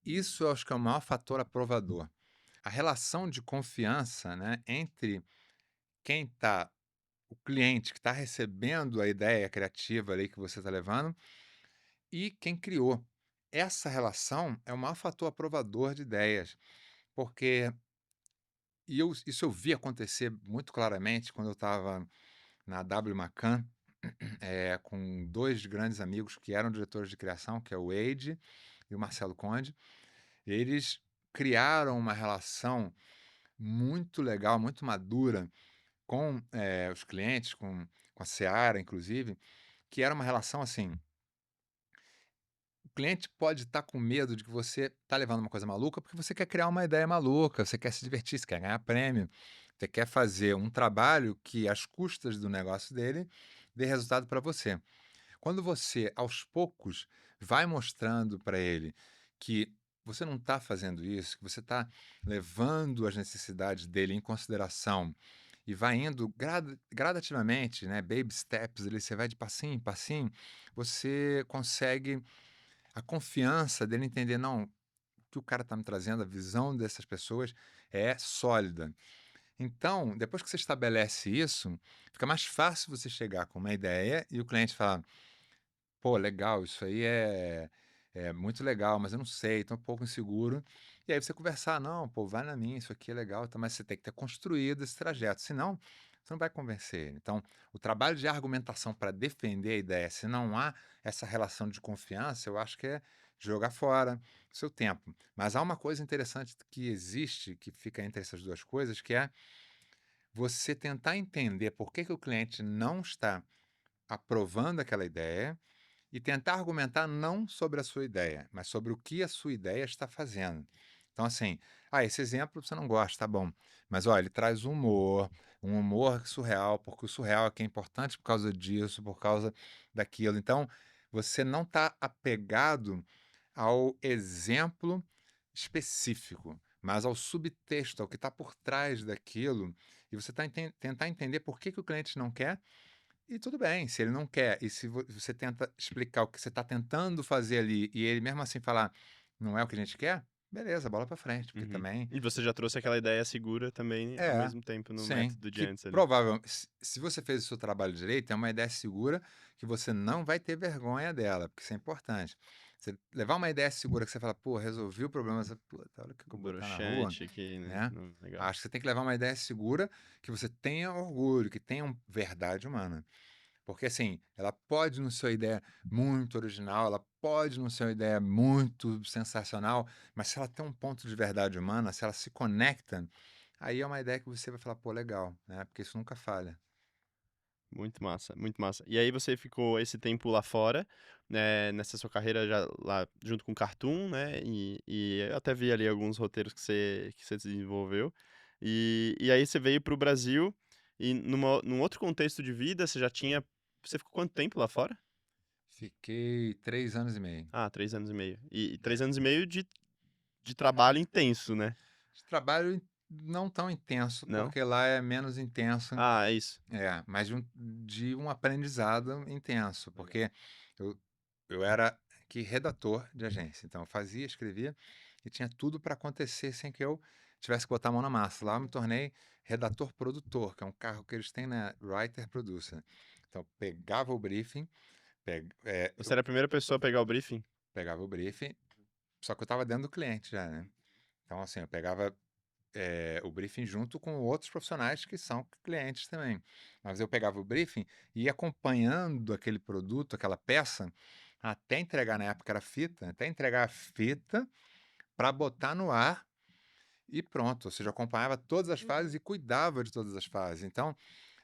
Isso eu acho que é o maior fator aprovador. A relação de confiança, né, entre quem está, o cliente que está recebendo a ideia criativa ali que você está levando e quem criou. Essa relação é o maior fator aprovador de ideias, porque isso eu vi acontecer muito claramente quando eu estava na W Macan, com dois grandes amigos que eram diretores de criação, que é o Wade e o Marcelo Conde. Eles criaram uma relação muito legal, muito madura com os clientes, com a Seara, inclusive, que era uma relação assim. O cliente pode estar com medo de que você está levando uma coisa maluca porque você quer criar uma ideia maluca, você quer se divertir, você quer ganhar prêmio, você quer fazer um trabalho que, às custas do negócio dele, dê resultado para você. Quando você, aos poucos, vai mostrando para ele que você não está fazendo isso, que você está levando as necessidades dele em consideração e vai indo gradativamente, né, baby steps, ali, você vai de passinho em passinho, você consegue a confiança dele entender, não, o que o cara está me trazendo, a visão dessas pessoas é sólida. Então, depois que você estabelece isso, fica mais fácil você chegar com uma ideia e o cliente falar: pô, legal, isso aí é muito legal, mas eu não sei, tô um pouco inseguro. E aí você conversar: não, pô, vai na minha, isso aqui é legal, tá, mas você tem que ter construído esse trajeto, senão você não vai convencer ele. Então, o trabalho de argumentação para defender a ideia, se não há essa relação de confiança, eu acho que é jogar fora o seu tempo. Mas há uma coisa interessante que existe, que fica entre essas duas coisas, que é você tentar entender por que que o cliente não está aprovando aquela ideia e tentar argumentar não sobre a sua ideia, mas sobre o que a sua ideia está fazendo. Então, assim, esse exemplo você não gosta, tá bom. Mas, olha, ele traz humor, um humor surreal, porque o surreal aqui é importante por causa disso, por causa daquilo. Então, você não está apegado ao exemplo específico, mas ao subtexto, ao que está por trás daquilo, e você tentar entender por que que o cliente não quer, e tudo bem, se ele não quer, e se você tenta explicar o que você está tentando fazer ali, e ele mesmo assim falar, não é o que a gente quer, beleza, bola para frente, porque Uhum. também E você já trouxe aquela ideia segura também ao é, mesmo tempo no sim, método de que antes ali. provavelmente, se você fez o seu trabalho direito, é uma ideia segura que você não vai ter vergonha dela, porque isso é importante. Você levar uma ideia segura que você fala, pô, resolvi o problema, você, puta, olha o que eu vou botar na rua, Broxante aqui, né? né? Legal. Acho que você tem que levar uma ideia segura que você tenha orgulho, que tenha verdade humana. Porque assim, ela pode não ser uma ideia muito original, ela pode não ser uma ideia muito sensacional, mas se ela tem um ponto de verdade humana, se ela se conecta, aí é uma ideia que você vai falar, pô, legal, né? Porque isso nunca falha. Muito massa, muito massa. E aí você ficou esse tempo lá fora, né, nessa sua carreira já lá junto com o Cartoon, né, e eu até vi ali alguns roteiros que você desenvolveu. E aí você veio para o Brasil e num outro contexto de vida, você já tinha... Você ficou quanto tempo lá fora? Fiquei 3 anos e meio. Ah, 3 anos e meio. E 3 anos e meio de trabalho intenso, né? De trabalho não tão intenso, Não? porque lá é menos intenso, Ah, é isso. mas de um aprendizado intenso, Legal. porque eu, eu era que redator de agência, então eu fazia, escrevia e tinha tudo para acontecer sem que eu tivesse que botar a mão na massa. Lá eu me tornei redator produtor, que é um cargo que eles têm na Writer Producer. Então eu pegava o briefing, Você era a primeira pessoa a pegar o briefing? pegava o briefing, só que eu estava dentro do cliente já, né? Então assim, eu pegava o briefing junto com outros profissionais que são clientes também. Mas eu pegava o briefing e ia acompanhando aquele produto, aquela peça, até entregar, na época era fita, até entregar a fita para botar no ar e pronto. Ou seja, eu acompanhava todas as fases e cuidava de todas as fases. Então,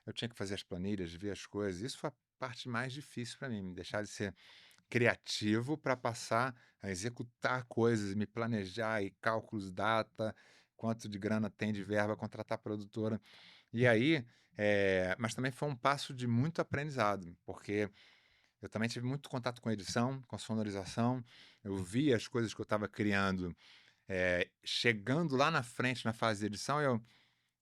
eu tinha que fazer as planilhas, ver as coisas. Isso foi a parte mais difícil para mim, me deixar de ser criativo para passar a executar coisas, me planejar e cálculos, data, quanto de grana tem de verba, contratar produtora. E aí, mas também foi um passo de muito aprendizado, porque eu também tive muito contato com edição, com sonorização, eu via as coisas que eu estava criando, chegando lá na frente na fase de edição,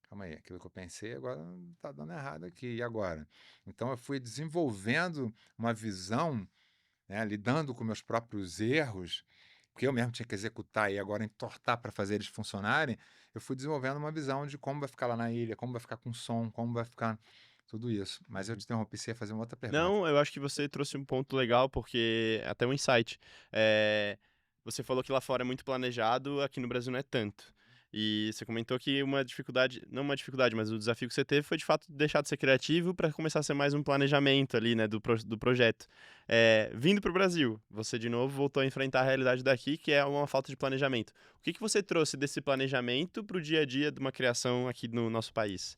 calma aí, aquilo que eu pensei agora está dando errado aqui, e agora? Então eu fui desenvolvendo uma visão, né, lidando com meus próprios erros, porque eu mesmo tinha que executar e agora entortar para fazer eles funcionarem, eu fui desenvolvendo uma visão de como vai ficar lá na ilha, como vai ficar com som, como vai ficar tudo isso. Mas eu te interrompi, você ia fazer uma outra pergunta. Não, eu acho que você trouxe um ponto legal, porque até um insight. Você falou que lá fora é muito planejado, aqui no Brasil não é tanto. E você comentou que uma dificuldade, não uma dificuldade, mas o desafio que você teve foi de fato deixar de ser criativo para começar a ser mais um planejamento ali, né, do projeto. Vindo para o Brasil, você de novo voltou a enfrentar a realidade daqui, que é uma falta de planejamento. O que que você trouxe desse planejamento para o dia a dia de uma criação aqui no nosso país?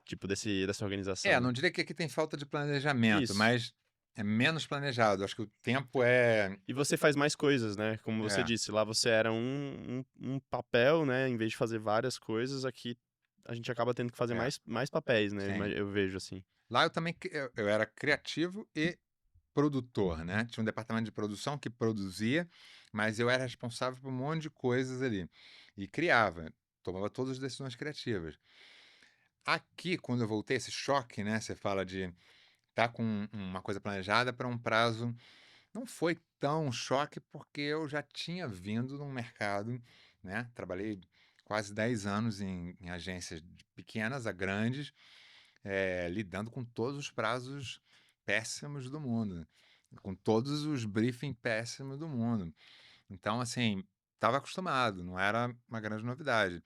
Tipo, dessa organização, né? Não diria que aqui tem falta de planejamento, Isso. mas é menos planejado. Acho que o tempo é. E você faz mais coisas, né? Como você É, disse, lá você era um papel, né? Em vez de fazer várias coisas, aqui a gente acaba tendo que fazer é, mais papéis, né? sim. Eu vejo assim. Lá eu também eu era criativo e produtor, né, tinha um departamento de produção que produzia, mas eu era responsável por um monte de coisas ali, e criava, tomava todas as decisões criativas. Aqui, quando eu voltei, esse choque, né, você fala de estar com uma coisa planejada para um prazo, não foi tão choque, porque eu já tinha vindo num mercado, né, trabalhei quase 10 anos em agências de pequenas a grandes, lidando com todos os prazos péssimos do mundo, com todos os briefing péssimos do mundo. Então, assim, estava acostumado, não era uma grande novidade.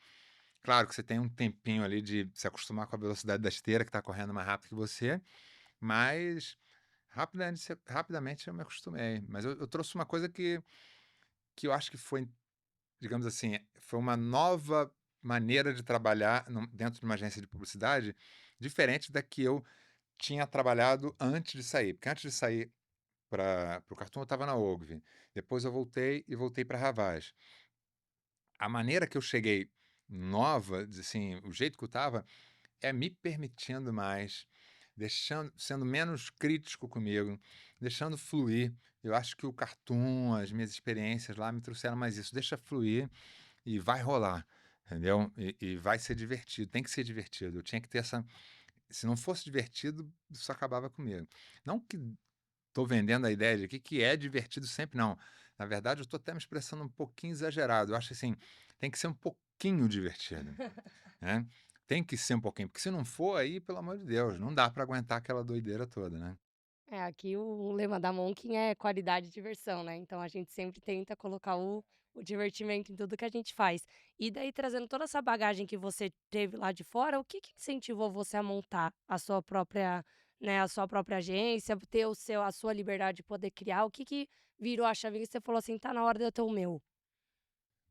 Claro que você tem um tempinho ali de se acostumar com a velocidade da esteira que está correndo mais rápido que você, mas rapidamente eu me acostumei. Mas eu trouxe uma coisa que eu acho que foi, digamos assim, foi uma nova maneira de trabalhar dentro de uma agência de publicidade, diferente da que eu tinha trabalhado antes de sair. Porque antes de sair para o Cartoon, eu estava na Ogilvy. Depois eu voltei para a Havas. A maneira que eu cheguei nova, assim, o jeito que eu estava, é me permitindo mais, sendo menos crítico comigo, deixando fluir. Eu acho que o Cartoon, as minhas experiências lá me trouxeram mais isso. Deixa fluir e vai rolar, entendeu? E vai ser divertido, tem que ser divertido. Eu tinha que ter essa. Se não fosse divertido, isso acabava comigo. Não que estou vendendo a ideia de que é divertido sempre, não. Na verdade, eu estou até me expressando um pouquinho exagerado. Eu acho assim, tem que ser um pouquinho divertido, né? Tem que ser um pouquinho, porque se não for, aí, pelo amor de Deus, não dá para aguentar aquela doideira toda, né? É, aqui o lema da Monkin é qualidade e diversão, né, então a gente sempre tenta colocar o divertimento em tudo que a gente faz. E daí trazendo toda essa bagagem que você teve lá de fora, o que que incentivou você a montar a sua própria, né, a sua própria agência, ter a sua liberdade de poder criar, o que que virou a chavinha e você falou assim: "Tá na hora de eu ter o meu"?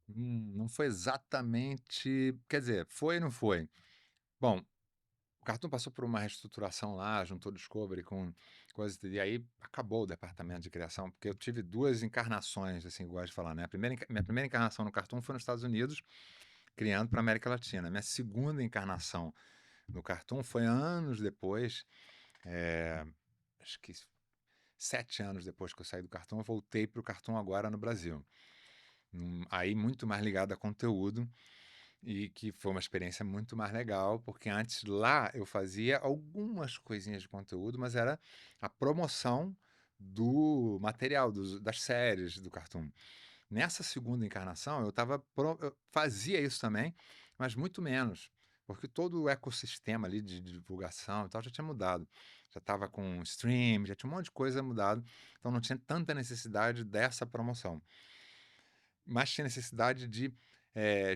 Não foi exatamente. Quer dizer, foi e não foi. Bom, o Cartoon passou por uma reestruturação lá, juntou Discovery com coisas, e aí acabou o departamento de criação, porque eu tive duas encarnações, assim, eu gosto de falar, né? Minha primeira encarnação no Cartoon foi nos Estados Unidos, criando para a América Latina. Minha segunda encarnação no Cartoon foi anos depois, é, acho que 7 anos depois que eu saí do Cartoon, eu voltei para o Cartoon agora no Brasil. Aí muito mais ligado a conteúdo, e que foi uma experiência muito mais legal, porque antes lá eu fazia algumas coisinhas de conteúdo, mas era a promoção do material, das séries do Cartoon. Nessa segunda encarnação, eu fazia isso também, mas muito menos, porque todo o ecossistema ali de divulgação e tal já tinha mudado. Já estava com stream, já tinha um monte de coisa mudado, então não tinha tanta necessidade dessa promoção, mas tinha necessidade de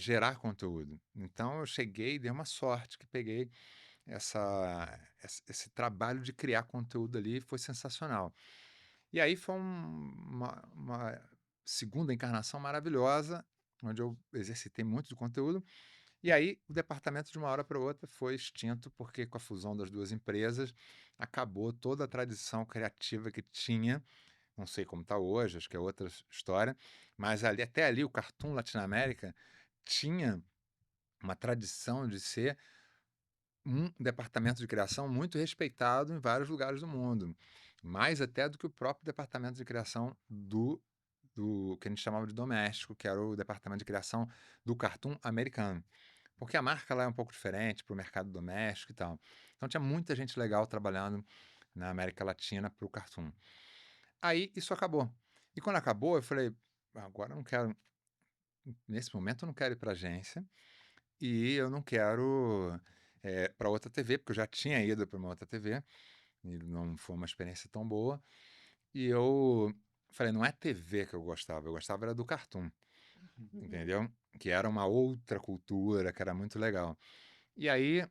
gerar conteúdo. Então eu cheguei, dei uma sorte que peguei esse trabalho de criar conteúdo ali, foi sensacional. E aí foi uma segunda encarnação maravilhosa, onde eu exercitei muito de conteúdo. E aí o departamento de uma hora para outra foi extinto, porque com a fusão das duas empresas acabou toda a tradição criativa que tinha. Não sei como está hoje, acho que é outra história, mas até ali o Cartoon Latinoamérica tinha uma tradição de ser um departamento de criação muito respeitado em vários lugares do mundo, mais até do que o próprio departamento de criação do que a gente chamava de doméstico, que era o departamento de criação do Cartoon americano. Porque a marca lá é um pouco diferente para o mercado doméstico e tal. Então tinha muita gente legal trabalhando na América Latina para o Cartoon. Aí isso acabou. E quando acabou, eu falei, agora eu não quero, nesse momento eu não quero ir para agência, e eu não quero para outra TV, porque eu já tinha ido para uma outra TV, e não foi uma experiência tão boa. E eu falei, não é TV que eu gostava era do Cartoon, entendeu? Que era uma outra cultura, que era muito legal. E aí,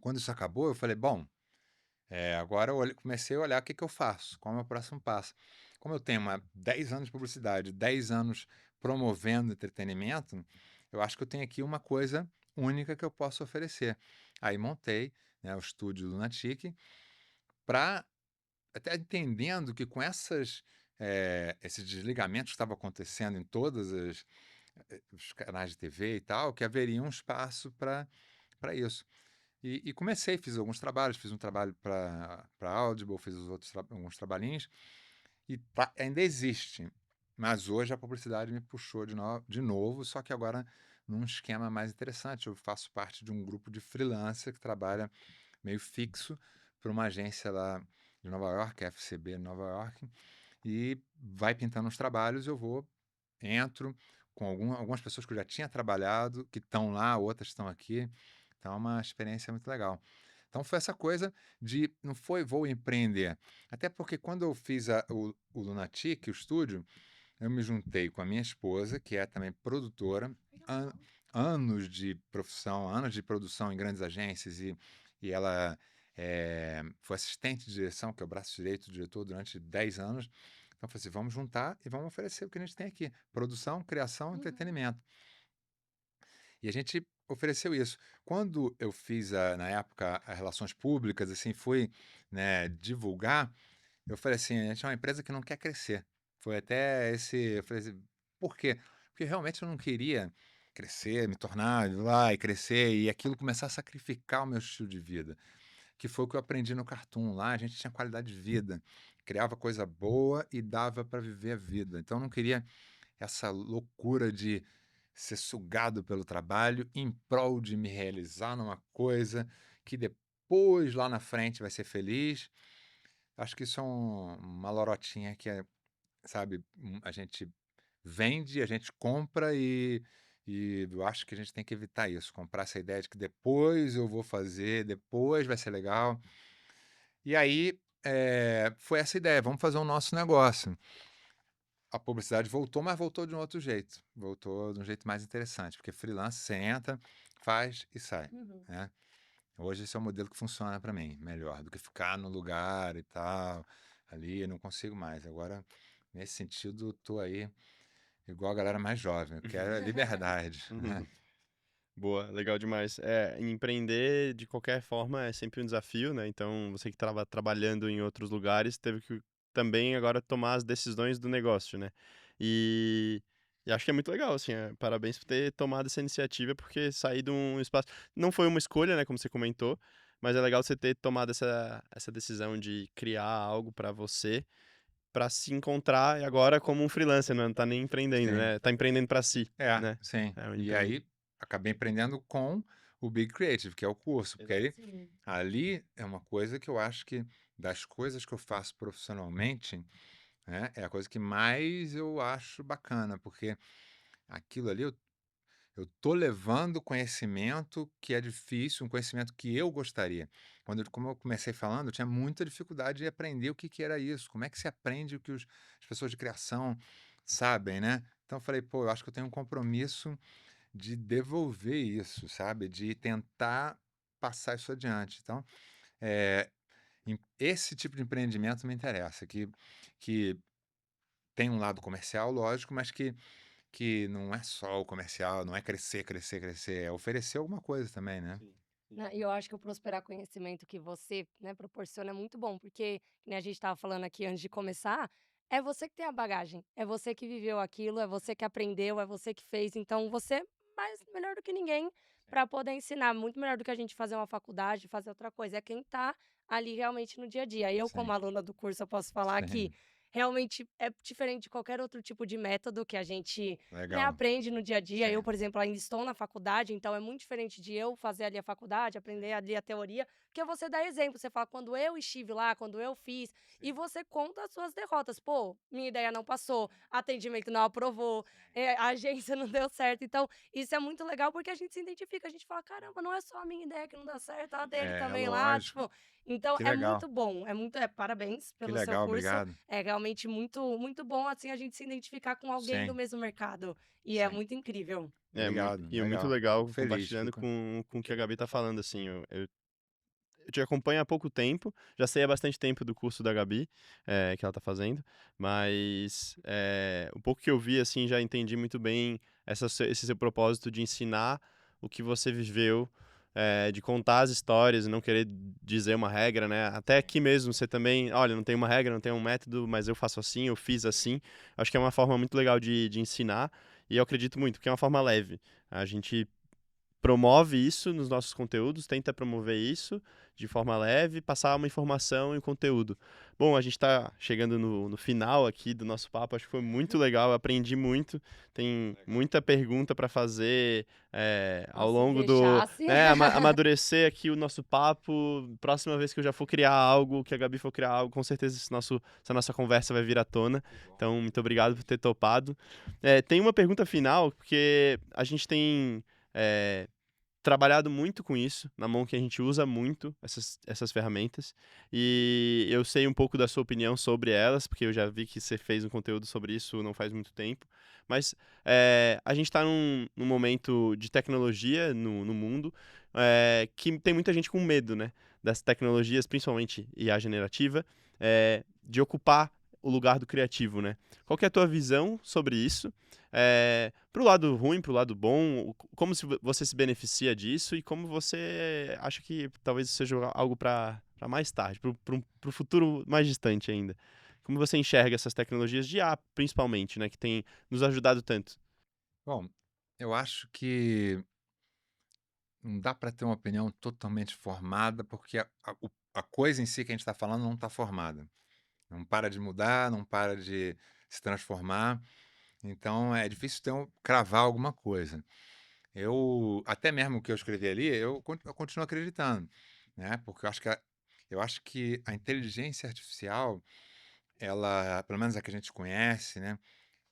quando isso acabou, eu falei, bom, agora eu comecei a olhar o que que eu faço, qual é o meu próximo passo. Como eu tenho 10 anos de publicidade, 10 anos promovendo entretenimento, eu acho que eu tenho aqui uma coisa única que eu posso oferecer. Aí montei, né, o estúdio Lunatic, para até entendendo que com esses desligamentos que estavam acontecendo em todos os canais de TV e tal, que haveria um espaço para isso. E comecei, fiz alguns trabalhos, fiz um trabalho para Audible, fiz os outros alguns trabalhinhos, e ainda existe. Mas hoje a publicidade me puxou de novo, só que agora num esquema mais interessante. Eu faço parte de um grupo de freelancer que trabalha meio fixo para uma agência lá de Nova York, FCB Nova York, e vai pintando os trabalhos, entro com algumas pessoas que eu já tinha trabalhado, que estão lá, outras estão aqui. Então é uma experiência muito legal. Então foi essa coisa não foi vou empreender. Até porque quando eu fiz o Lunatic, o estúdio, eu me juntei com a minha esposa, que é também produtora, an- anos de profissão, anos de produção em grandes agências, e ela foi assistente de direção, que é o braço direito do diretor, durante 10 anos. Então eu falei assim, vamos juntar e vamos oferecer o que a gente tem aqui: produção, criação, entretenimento. E a gente ofereceu isso. Quando eu fiz, na época, as relações públicas, assim, fui, né, divulgar, eu falei assim, a gente é uma empresa que não quer crescer. Foi até eu falei assim, por quê? Porque realmente eu não queria crescer, me tornar lá e crescer, e aquilo começar a sacrificar o meu estilo de vida, que foi o que eu aprendi no Cartoon. Lá a gente tinha qualidade de vida, criava coisa boa e dava para viver a vida. Então eu não queria essa loucura de ser sugado pelo trabalho em prol de me realizar numa coisa que depois, lá na frente, vai ser feliz. Acho que isso é uma lorotinha que sabe, a gente vende, a gente compra, e eu acho que a gente tem que evitar isso, comprar essa ideia de que depois eu vou fazer, depois vai ser legal. E aí, foi essa ideia, vamos fazer o nosso negócio. A publicidade voltou, mas voltou de um outro jeito. Voltou de um jeito mais interessante, porque freelance você entra, faz e sai, Uhum. né? Hoje esse é o modelo que funciona para mim, melhor do que ficar no lugar e tal, ali, eu não consigo mais. Agora, nesse sentido, tô aí igual a galera mais jovem, eu quero a liberdade, né? Uhum. Boa, legal demais. Empreender de qualquer forma é sempre um desafio, né? Então, você que estava trabalhando em outros lugares teve que também agora tomar as decisões do negócio, né? E, e acho que é muito legal, assim, parabéns por ter tomado essa iniciativa, porque sair de um espaço. Não foi uma escolha, né? Como você comentou, mas é legal você ter tomado essa decisão de criar algo para você, para se encontrar agora como um freelancer, não tá nem empreendendo, Sim. né? Tá empreendendo para si, né? Sim. É um E empreendimento. aí, acabei aprendendo com o Big Creative, que é o curso, porque aí, Sim. ali é uma coisa que eu acho que, das coisas que eu faço profissionalmente, né, é a coisa que mais eu acho bacana, porque aquilo ali eu tô levando conhecimento que é difícil, um conhecimento que eu gostaria. Como eu comecei falando, eu tinha muita dificuldade de aprender o que que era isso, como é que se aprende o que as pessoas de criação sabem, né? Então eu falei, pô, eu acho que eu tenho um compromisso de devolver isso, sabe? De tentar passar isso adiante. Então, eh, esse tipo de empreendimento me interessa, que tem um lado comercial, lógico, mas que não é só o comercial, não é crescer, crescer, crescer, é oferecer alguma coisa também, né? Sim, sim. Né, e eu acho que o prosperar conhecimento que você, né, proporciona é muito bom, porque, que nem a gente estava falando aqui antes de começar, é você que tem a bagagem, é você que viveu aquilo, é você que aprendeu, é você que fez, então você é mais melhor do que ninguém para poder ensinar, muito melhor do que a gente fazer uma faculdade, fazer outra coisa, é quem está ali realmente no dia a dia. Eu, Sim, como aluna do curso, eu posso falar que sim. realmente é diferente de qualquer outro tipo de método que a gente, né, Legal. aprende no dia a dia. Eu, Sim, por exemplo, ainda estou na faculdade, então é muito diferente de eu fazer ali a faculdade, aprender ali a teoria, porque você dá exemplo, você fala quando eu estive lá, quando eu fiz, e sim, você conta as suas derrotas. Pô, minha ideia não passou, atendimento não aprovou, sim. a agência não deu certo. Então, isso é muito legal porque a gente se identifica, a gente fala, caramba, não é só a minha ideia que não dá certo, a dele É, também lá, lógico. tipo. Então, Que é legal. muito bom, parabéns Que pelo seu legal, curso. obrigado. É realmente muito, muito bom, assim, a gente se identificar com alguém do Sim, mesmo mercado. E é sim. muito incrível. Obrigado, E é muito legal. legal Fico feliz, compartilhando fico. com o que a Gabi tá falando, assim, eu te acompanho há pouco tempo, já sei há bastante tempo do curso da Gabi, que ela tá fazendo, mas o pouco que eu vi, assim, já entendi muito bem esse seu propósito de ensinar o que você viveu, de contar as histórias e não querer dizer uma regra, né? Até aqui mesmo você também, olha, não tem uma regra, não tem um método, mas eu faço assim, eu fiz assim. Acho que é uma forma muito legal de ensinar e eu acredito muito, que é uma forma leve. A gente promove isso nos nossos conteúdos, tenta promover isso de forma leve, passar uma informação e um conteúdo. Bom, a gente está chegando no final aqui do nosso papo, acho que foi muito legal, eu aprendi muito, tem muita pergunta para fazer ao Nossa, se longo deixasse. amadurecer aqui o nosso papo. Próxima vez que eu já for criar algo, que a Gabi for criar algo, com certeza essa nossa conversa vai vir à tona. Então, muito obrigado por ter topado. Tem uma pergunta final, porque a gente tem trabalhado muito com isso, na mão que a gente usa muito essas ferramentas, e eu sei um pouco da sua opinião sobre elas, porque eu já vi que você fez um conteúdo sobre isso não faz muito tempo, mas a gente está num momento de tecnologia no mundo que tem muita gente com medo, né, das tecnologias, principalmente IA generativa, de ocupar o lugar do criativo, né? Qual que é a tua visão sobre isso? Pro lado ruim, pro lado bom, como você se beneficia disso e como você acha que talvez seja algo para mais tarde, pro futuro mais distante ainda. Como você enxerga essas tecnologias de IA, principalmente, né, que tem nos ajudado tanto? Bom, eu acho que não dá para ter uma opinião totalmente formada, porque a coisa em si que a gente está falando não está formada. Não para de mudar, não para de se transformar. Então é difícil cravar alguma coisa. Até mesmo o que eu escrevi ali, eu continuo acreditando, né? Porque eu acho que a inteligência artificial, ela, pelo menos a que a gente conhece, né?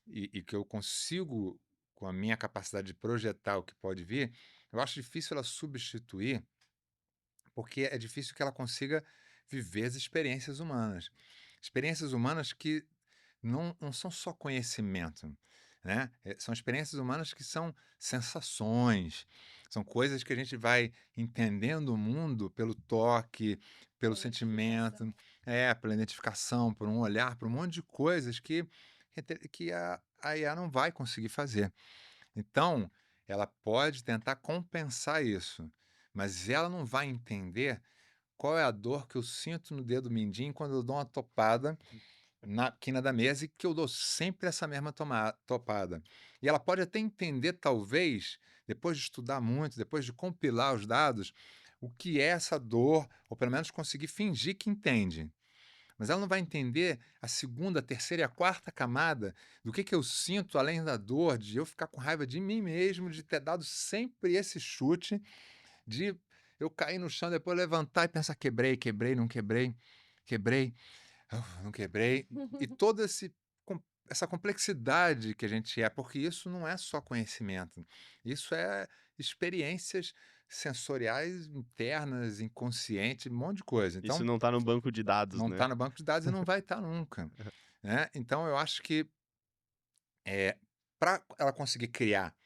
E que eu consigo, com a minha capacidade de projetar o que pode vir, eu acho difícil ela substituir, porque é difícil que ela consiga viver as experiências humanas. Experiências humanas que não são só conhecimento, né? São experiências humanas que são sensações, são coisas que a gente vai entendendo o mundo pelo toque, pelo Pela identificação. sentimento, pela identificação, por um olhar, por um monte de coisas que a IA não vai conseguir fazer. Então, ela pode tentar compensar isso, mas ela não vai entender qual é a dor que eu sinto no dedo mindinho quando eu dou uma topada na quina da mesa e que eu dou sempre essa mesma topada. E ela pode até entender, talvez, depois de estudar muito, depois de compilar os dados, o que é essa dor, ou pelo menos conseguir fingir que entende. Mas ela não vai entender a segunda, a terceira e a quarta camada do que eu sinto além da dor, de eu ficar com raiva de mim mesmo, de ter dado sempre esse chute, de eu cair no chão, depois levantar e pensar: quebrei, quebrei, não quebrei, quebrei. Não quebrei. E toda essa complexidade que a gente porque isso não é só conhecimento, isso é experiências sensoriais internas, inconsciente, um monte de coisa. Isso Então, não está no banco de dados, não né? está no banco de dados e não vai estar nunca, né. Então eu acho que, para ela conseguir criar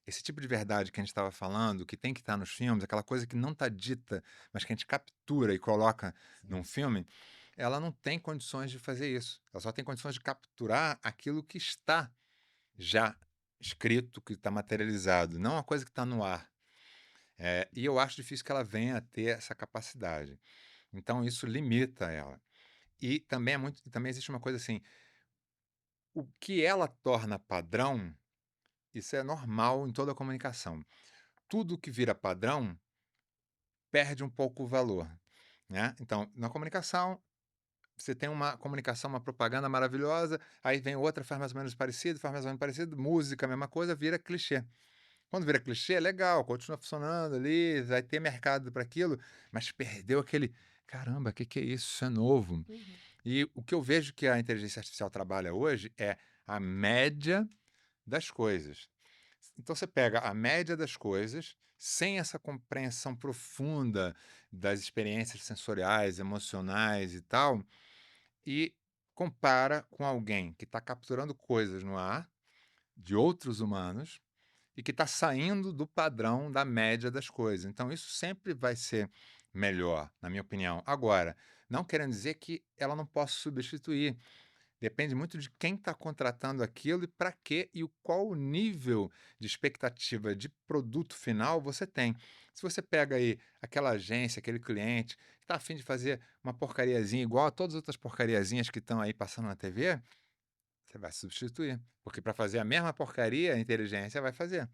esse tipo de verdade que a gente estava falando, que tem que estar nos filmes, aquela coisa que não está dita, mas que a gente captura e coloca num filme, ela não tem condições de fazer isso. Ela só tem condições de capturar aquilo que está já escrito, que está materializado, não a coisa que está no ar. E eu acho difícil que ela venha a ter essa capacidade. Então isso limita ela. Também existe uma coisa assim, o que ela torna padrão, isso é normal em toda a comunicação. Tudo que vira padrão perde um pouco o valor, né. Então, na comunicação, você tem uma comunicação, uma propaganda maravilhosa, aí vem outra, faz mais ou menos parecido, faz mais ou menos parecido, música, a mesma coisa, vira clichê. Quando vira clichê, é legal, continua funcionando ali, vai ter mercado para aquilo, mas perdeu aquele: "Caramba, que é isso? Isso é novo". Uhum. E o que eu vejo que a inteligência artificial trabalha hoje é a média das coisas. Então você pega a média das coisas, sem essa compreensão profunda das experiências sensoriais, emocionais e tal, e compara com alguém que está capturando coisas no ar, de outros humanos, e que está saindo do padrão da média das coisas. Então isso sempre vai ser melhor, na minha opinião. Agora, não querendo dizer que ela não possa substituir. Depende muito de quem está contratando aquilo e para quê e qual o nível de expectativa de produto final você tem. Se você pega aí aquela agência, aquele cliente que está a fim de fazer uma porcariazinha igual a todas as outras porcariazinhas que estão aí passando na TV, você vai substituir. Porque para fazer a mesma porcaria, a inteligência vai fazer.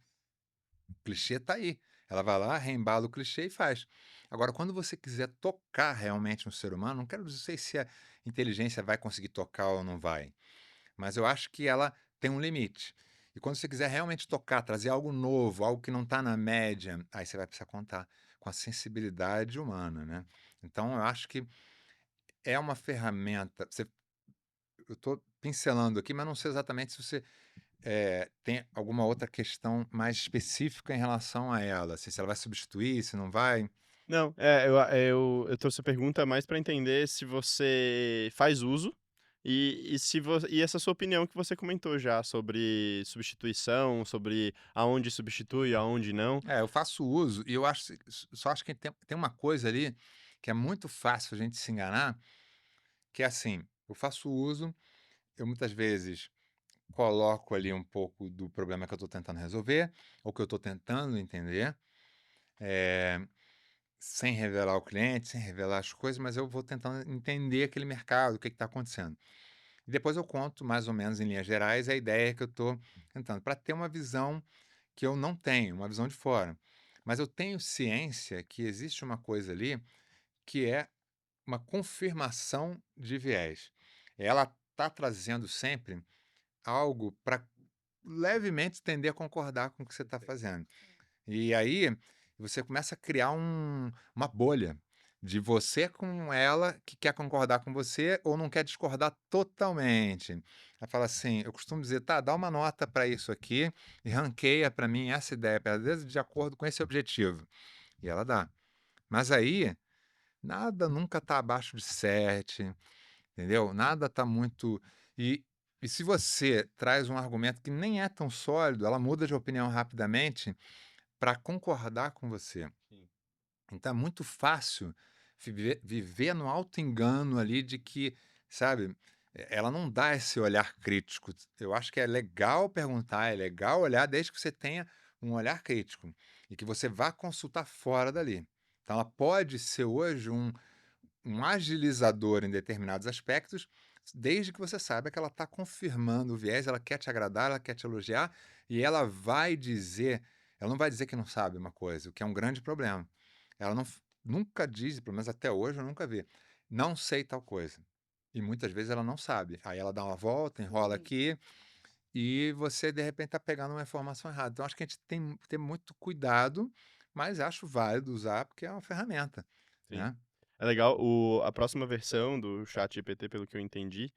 O clichê está aí. Ela vai lá, reembala o clichê e faz. Agora, quando você quiser tocar realmente um ser humano, não quero dizer se a inteligência vai conseguir tocar ou não vai, mas eu acho que ela tem um limite. E quando você quiser realmente tocar, trazer algo novo, algo que não está na média, aí você vai precisar contar com a sensibilidade humana, né? Então, eu acho que é uma ferramenta. Eu estou pincelando aqui, mas não sei exatamente se você tem alguma outra questão mais específica em relação a ela, assim, se ela vai substituir, se não vai. Não, eu trouxe a pergunta mais para entender se você faz uso e se e essa sua opinião que você comentou já sobre substituição, sobre aonde substitui, aonde não. É, eu faço uso e eu acho, só acho que tem uma coisa ali que é muito fácil a gente se enganar, que é assim, eu faço uso, eu muitas vezes coloco ali um pouco do problema que eu estou tentando resolver, ou que eu estou tentando entender, eh, sem revelar o cliente, sem revelar as coisas, mas eu vou tentando entender aquele mercado, o que está acontecendo. E depois eu conto, mais ou menos em linhas gerais, a ideia que eu estou tentando, para ter uma visão que eu não tenho, uma visão de fora. Mas eu tenho ciência que existe uma coisa ali que é uma confirmação de viés. Ela está trazendo sempre algo para levemente tender a concordar com o que você está fazendo. E aí você começa a criar uma bolha de você com ela que quer concordar com você ou não quer discordar totalmente. Ela fala assim, eu costumo dizer, tá, dá uma nota para isso aqui e ranqueia para mim essa ideia, às vezes de acordo com esse objetivo. E ela dá. Mas aí, nada nunca está abaixo de 7, entendeu? Nada está muito. E, e se você traz um argumento que nem é tão sólido, ela muda de opinião rapidamente para concordar com você. Sim. Então é muito fácil viver no auto-engano ali de que, sabe, ela não dá esse olhar crítico. Eu acho que é legal perguntar, é legal olhar, desde que você tenha um olhar crítico e que você vá consultar fora dali. Então ela pode ser hoje um agilizador em determinados aspectos, desde que você saiba que ela está confirmando o viés, ela quer te agradar, ela quer te elogiar, e ela não vai dizer que não sabe uma coisa, o que é um grande problema. Ela nunca diz, pelo menos até hoje eu nunca vi, não sei tal coisa. E muitas vezes ela não sabe. Aí ela dá uma volta, enrola Sim. aqui, e você de repente está pegando uma informação errada. Então acho que a gente tem que ter muito cuidado, mas acho válido usar porque é uma ferramenta, Sim. né? É legal, a próxima versão do ChatGPT, pelo que eu entendi,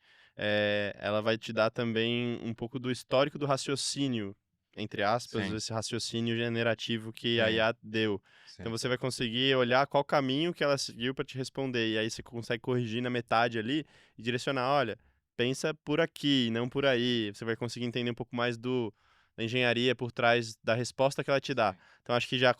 ela vai te dar também um pouco do histórico do raciocínio, entre aspas, Sim, esse raciocínio generativo que a sim, IA deu. Então sim. você vai conseguir olhar qual caminho que ela seguiu para te responder, e aí você consegue corrigir na metade ali e direcionar, olha, pensa por aqui, não por aí. Você vai conseguir entender um pouco mais da engenharia por trás da resposta que ela te dá. Sim, Então acho que já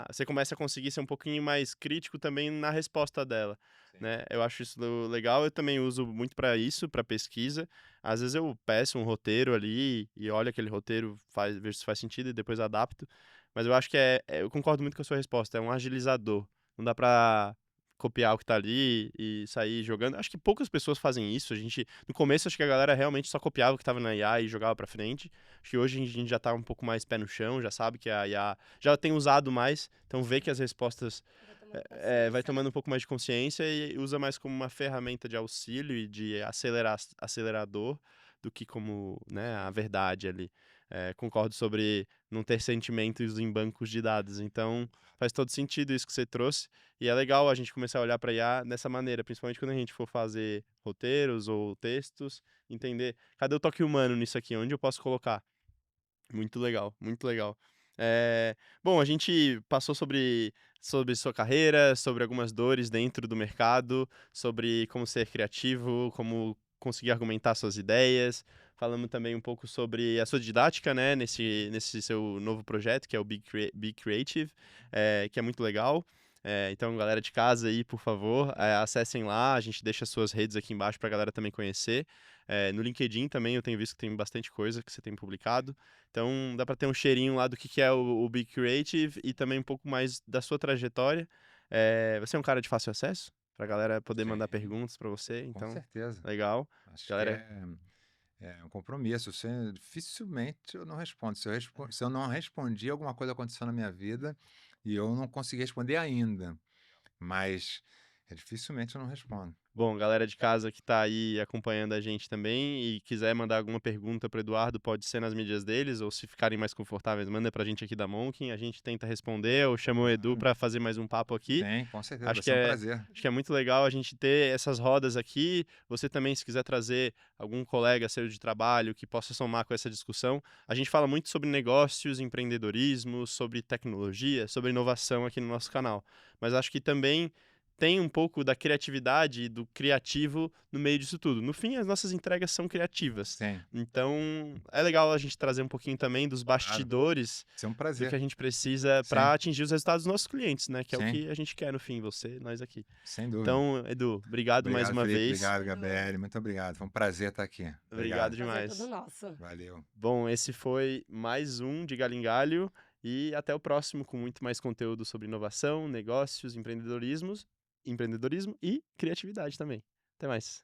você começa a conseguir ser um pouquinho mais crítico também na resposta dela, sim. né? Eu acho isso legal, eu também uso muito para isso, para pesquisa. Às vezes eu peço um roteiro ali e olho aquele roteiro, vejo se faz sentido e depois adapto. Mas eu acho que eu concordo muito com a sua resposta, é um agilizador. Não dá para copiar o que tá ali e sair jogando. Acho que poucas pessoas fazem isso. No começo, acho que a galera realmente só copiava o que tava na IA e jogava pra frente. Acho que hoje a gente já tá um pouco mais pé no chão, já sabe que a IA já tem usado mais, então vê que as respostas Vai tomando vai consciência, né? tomando um pouco mais de consciência e usa mais como uma ferramenta de auxílio e de acelerador do que como, né, a verdade ali. Concordo sobre não ter sentimentos em bancos de dados, então faz todo sentido isso que você trouxe. E é legal a gente começar a olhar para IA dessa maneira, principalmente quando a gente for fazer roteiros ou textos, entender cadê o toque humano nisso aqui, onde eu posso colocar. Muito legal, muito legal. Bom, a gente passou sobre sua carreira, sobre algumas dores dentro do mercado, sobre como ser criativo, como conseguir argumentar suas ideias. Falamos também um pouco sobre a sua didática, né, nesse seu novo projeto, que é o Be Creative, que é muito legal. Então, galera de casa aí, por favor, acessem lá, a gente deixa suas redes aqui embaixo para a galera também conhecer. No LinkedIn também eu tenho visto que tem bastante coisa que você tem publicado. Então dá para ter um cheirinho lá do que é o Be Creative e também um pouco mais da sua trajetória. Você é um cara de fácil acesso? Pra galera poder mandar Sim, perguntas para você, com então certeza. legal. Acho que Galera, É um compromisso. Dificilmente eu não respondo. Se eu não respondi, alguma coisa aconteceu na minha vida e eu não consegui responder ainda. Mas dificilmente eu não respondo. Bom, galera de casa que tá aí acompanhando a gente também e quiser mandar alguma pergunta pro Eduardo, pode ser nas mídias deles, ou se ficarem mais confortáveis, manda pra gente aqui da Monkin, a gente tenta responder, ou chama o Edu pra fazer mais um papo aqui. Sim, com certeza. Acho Vai que ser um prazer. Acho que é muito legal a gente ter essas rodas aqui. Você também, se quiser trazer algum colega seu de trabalho que possa somar com essa discussão. A gente fala muito sobre negócios, empreendedorismo, sobre tecnologia, sobre inovação aqui no nosso canal. Mas acho que também tem um pouco da criatividade e do criativo no meio disso tudo. No fim, as nossas entregas são criativas. Sim, Então, é legal a gente trazer um pouquinho também dos bastidores vai ser um do que prazer. a gente precisa Sim. para atingir os resultados dos nossos clientes, né? Que é o Sim. que a gente quer no fim, você, nós aqui. Sem dúvida. Então, Edu, obrigado mais uma Felipe. vez. Obrigado, Gabriele. Muito obrigado. Foi um prazer estar aqui. Obrigado Prazer demais. todo nosso. Valeu. Bom, esse foi mais um de Galho em Galho e até o próximo com muito mais conteúdo sobre inovação, negócios, empreendedorismo e criatividade também. Até mais.